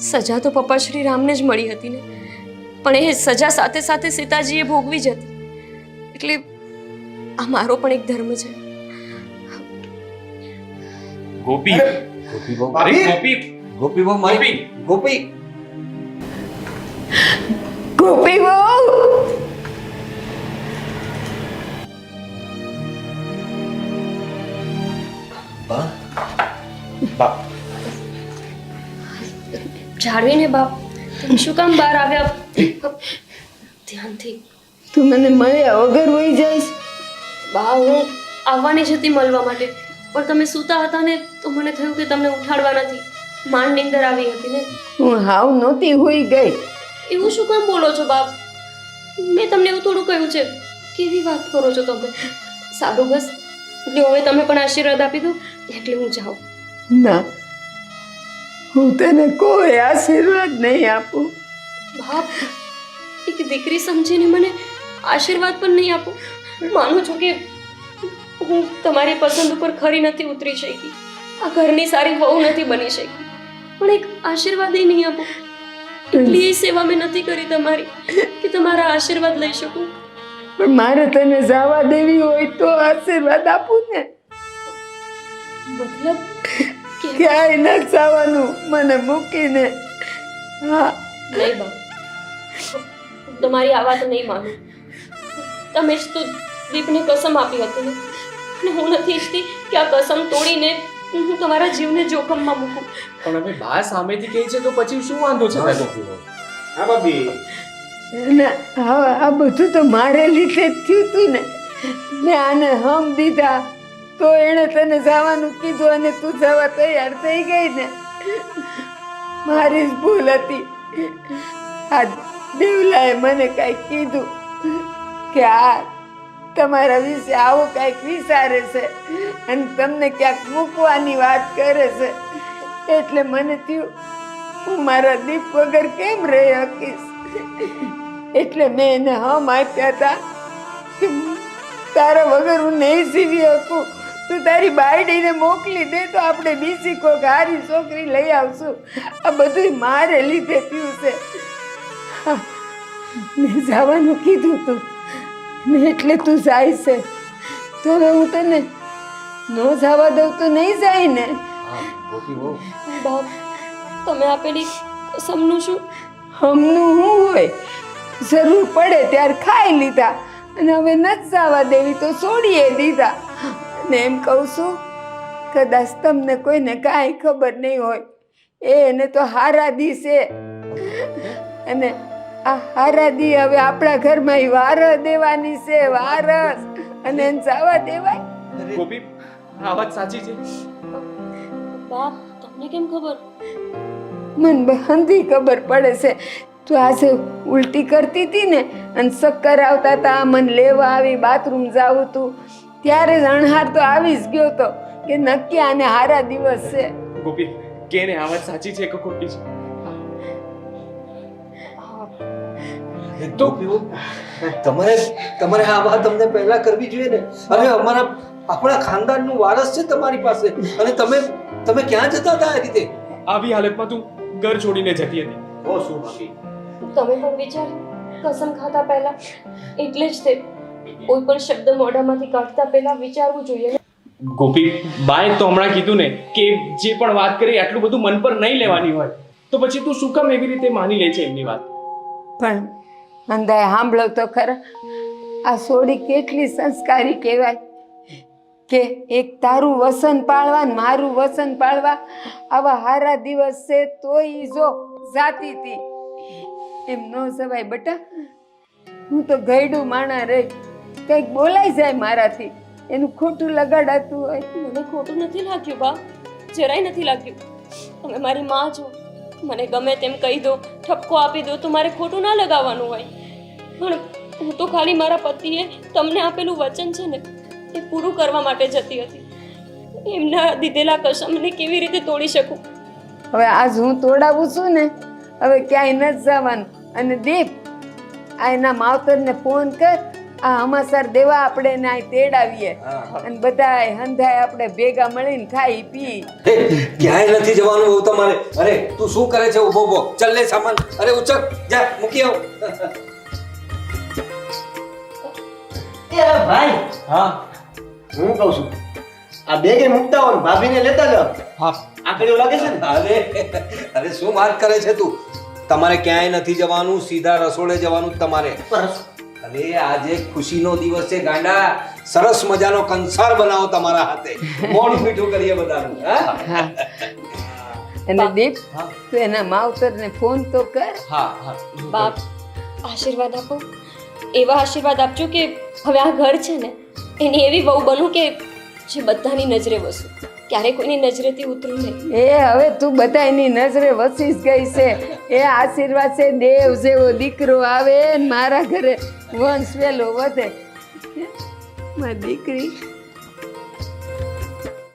સજા તો પપ્પા શ્રી રામને જ મળી હતી ને, પણ એ સજા સાથે સાથે સીતાજીએ ભોગવી જ હતી. એટલે આ મારો પણ એક ધર્મ છે. ગોપી ગોપી બહુ અરે ભાભી! ગોપી ગોપી બહુ મારી ગોપી ગોપી બહુ બાપ જાળવીને બાપ તમે શું કામ બહાર આવ્યા ધ્યાનથી. તું મને મળ્યા વગર વહી જઈશ. બા હું આવવાની જ હતી મળવા માટે, પણ તમે સૂતા હતા ને તો મને થયું કે તમને ઉઠાડવા નથી. માંડ નીંદર આવી હતી ને. હું હાવ નહોતી હોઈ ગઈ. એવું શું કામ બોલો છો બાપ? મેં તમને એવું થોડું કહ્યું છે. કેવી વાત કરો છો તમે? સારું બસ એટલે હવે તમે પણ આશીર્વાદ આપી દો એટલે હું જાઉં. ના, હું તને કોઈ આશીર્વાદ નહીં આપું. બાપ એક દીકરી સમજીને મને આશીર્વાદ પણ નહીં આપો. માનું છું કે હું તમારી પસંદ ઉપર ખરી નથી ઉતરી શકી, આ ઘરની સારી વહુ નથી બની શકી, પણ એક આશીર્વાદ નહીં આપો. એટલી સેવા મેં નથી કરી તમારી કે તમારા આશીર્વાદ લઈ શકું. પણ મારે તને જવા દેવી હોય તો આશીર્વાદ આપું ને. મતલબ કે ક્યાંય ન જવાનું મને મૂકીને. હા, નહીં બાપ, તમારી આ વાત નહીં માનું. તમે જ તો દીપને કસમ આપી હતી ને, અને હું નથી ઈચ્છતી કે આ કસમ તોડીને હું તમારા જીવને જોખમમાં મૂકું. પણ હવે બા સામેથી કહે છે તો પછી શું વાંધો છે તારો? હા ભાભી ને હવે આ બધું તો મારે લીધે જ થયું હતું ને. મેં આને હમ દીધા તો એણે તને જવાનું કીધું અને તું જવા તૈયાર થઈ ગઈ ને. મારી જ ભૂલ હતી. આ દેવલાએ મને કાંઈક કીધું કે આ તમારા વિશે આવું કાંઈક વિચારે છે અને તમને ક્યાંક મૂકવાની વાત કરે છે. એટલે મને થયું હું મારા દીપ વગર કેમ રહી શકીશ. એટલે મેં એને હમ આપ્યા હતા કે તારા વગર હું નહીં જીવી શકું. તું તારી બાયડીને મોકલી દે તો આપણે બીજી કોઈક હારી છોકરી લઈ આવશું. આ બધું મારે લીધે થયું છે. હા, મેં જવાનું કીધું તું ને એટલે તું જાય છે. તો હવે હું તને ન જવા દઉં તો નહીં જાય ને. ગોપી બહુ બાપ તમે આપેલી કસમનું શું? હમનું શું હોય, જરૂર પડે ત્યારે ખાઈ લીધા અને હવે નથી જવા દેવી તો છોડીએ દીધા. અને એમ કહું છું કદાચ તમને કોઈને કાંઈ ખબર નહીં હોય, એને તો હારાદી છે અને આ હારાદી હવે આપણા ઘરમાં વારસ દેવાની છે. વારસ અને એને જવા દેવાય? ગોપી આ વાત સાચી છે? બાપ તમને કેમ ખબર? મને બધી ખબર પડે છે. તું આજે ઉલટી કરતી હતી ને અને ચક્કર આવતા હતા, મને લેવા આવી, બાથરૂમ જાવું તું ત્યારે જ અણહાર તો આવી જ ગયો તો કે નક્કી આને હારા દિવસ છે. ગોપી કે ને આ વાત સાચી છે કે ખોટી છે? તો તમારે તમારે આ વાત તમને પહેલા કરવી જોઈએ ને. અરે આપણા ખાનદાનનું વારસ છે તમારી પાસે અને તમે ક્યાં જતા હતા આ રીતે? આવી હાલતમાં તું ઘર છોડીને જતી હતી. ઓ શું ભાભી, તમે પણ વિચાર કસમ ખાતા પહેલા એટલે જ તે કોઈ પણ શબ્દ મોઢામાંથી કાઢતા પહેલા વિચારવું જોઈએ. ગોપી બાએ તો હમણાં કીધું ને કે જે પણ વાત કરી આટલું બધું મન પર નહીં લેવાની હોય, તો પછી તું શું કામ એવી રીતે માની લે છે એમની વાત? પણ અંધાએ સાંભળો તો ખરા, આ સોડી કેટલી સંસ્કારી કહેવાય કે એક તારું વસન પાળવા ને મારું વસન પાળવા. આવા હારા દિવસ છે તોય ઈ જો જાતી હતી. એમ ન સવાય બટા. હું તો ગયડું માણા રહી, કંઈક બોલાઈ જાય મારાથી, એનું ખોટું લગાડાતું હોય. મને ખોટું નથી લાગ્યું બા, જરાય નથી લાગ્યું. તમે મારી માં છો, મને ગમે તેમ કહી દો, ઠપકો આપી દો તો મારે ખોટું ના લગાવવાનું હોય. પણ હું તો ખાલી મારા પતિએ તમને આપેલું વચન છે ને એ પૂરું કરવા માટે જતી હતી. એમના દીધેલા કસમને કેવી રીતે તોડી શકું? હવે આજ હું તોડાવું છું ને, હવે ક્યાંય નથી જવાનું. અને દીપ, આ એના માવતરને ફોન કર, આ હમાસર દેવા આપણે એને અહીં તેડાવીએ અને બધા હંધાય આપણે ભેગા મળીને ખાઈ પી. ક્યાંય નથી જવાનું એવું તમારે. અરે તું શું કરે છે? ઉભો ઉભો ચાલ લે સામાન. અરે ઉચક જા મૂકી આવ. એ ભાઈ હા હું કહું છું આ બેગે મૂકતા હો ને ભાભીને લેતા જાઓ. હા આગળ એવું લાગે છે ને? અરે શું વાત કરે છે તું? તમારે ક્યાંય નથી જવાનું, સીધા રસોડે જવાનું જ તમારે. અરે આજે ખુશીનો દિવસ છે ગાંડા. સરસ મજાનો કંસાર બનાવો તમારા હાથે, મોઢું મીઠું કરીએ બધાનું. હા હા અને દીપ તું એના માવતરને ફોન તો કર. હા હા બાપ આશીર્વાદ આપો, એવા આશીર્વાદ આપજો કે હવે આ ઘર છે ને એની એવી વહુ બનું કે જે બધાની નજરે વસું, ક્યારેય કોઈની નજરેથી ઉતરું નહીં. એ હવે તું બધાયની નજરે વસી જ ગઈ છે. એ આશીર્વાદ છે દેવ જેવો દીકરો આવે ને મારા ઘરે વંશ વેલો વધે. મારી દીકરી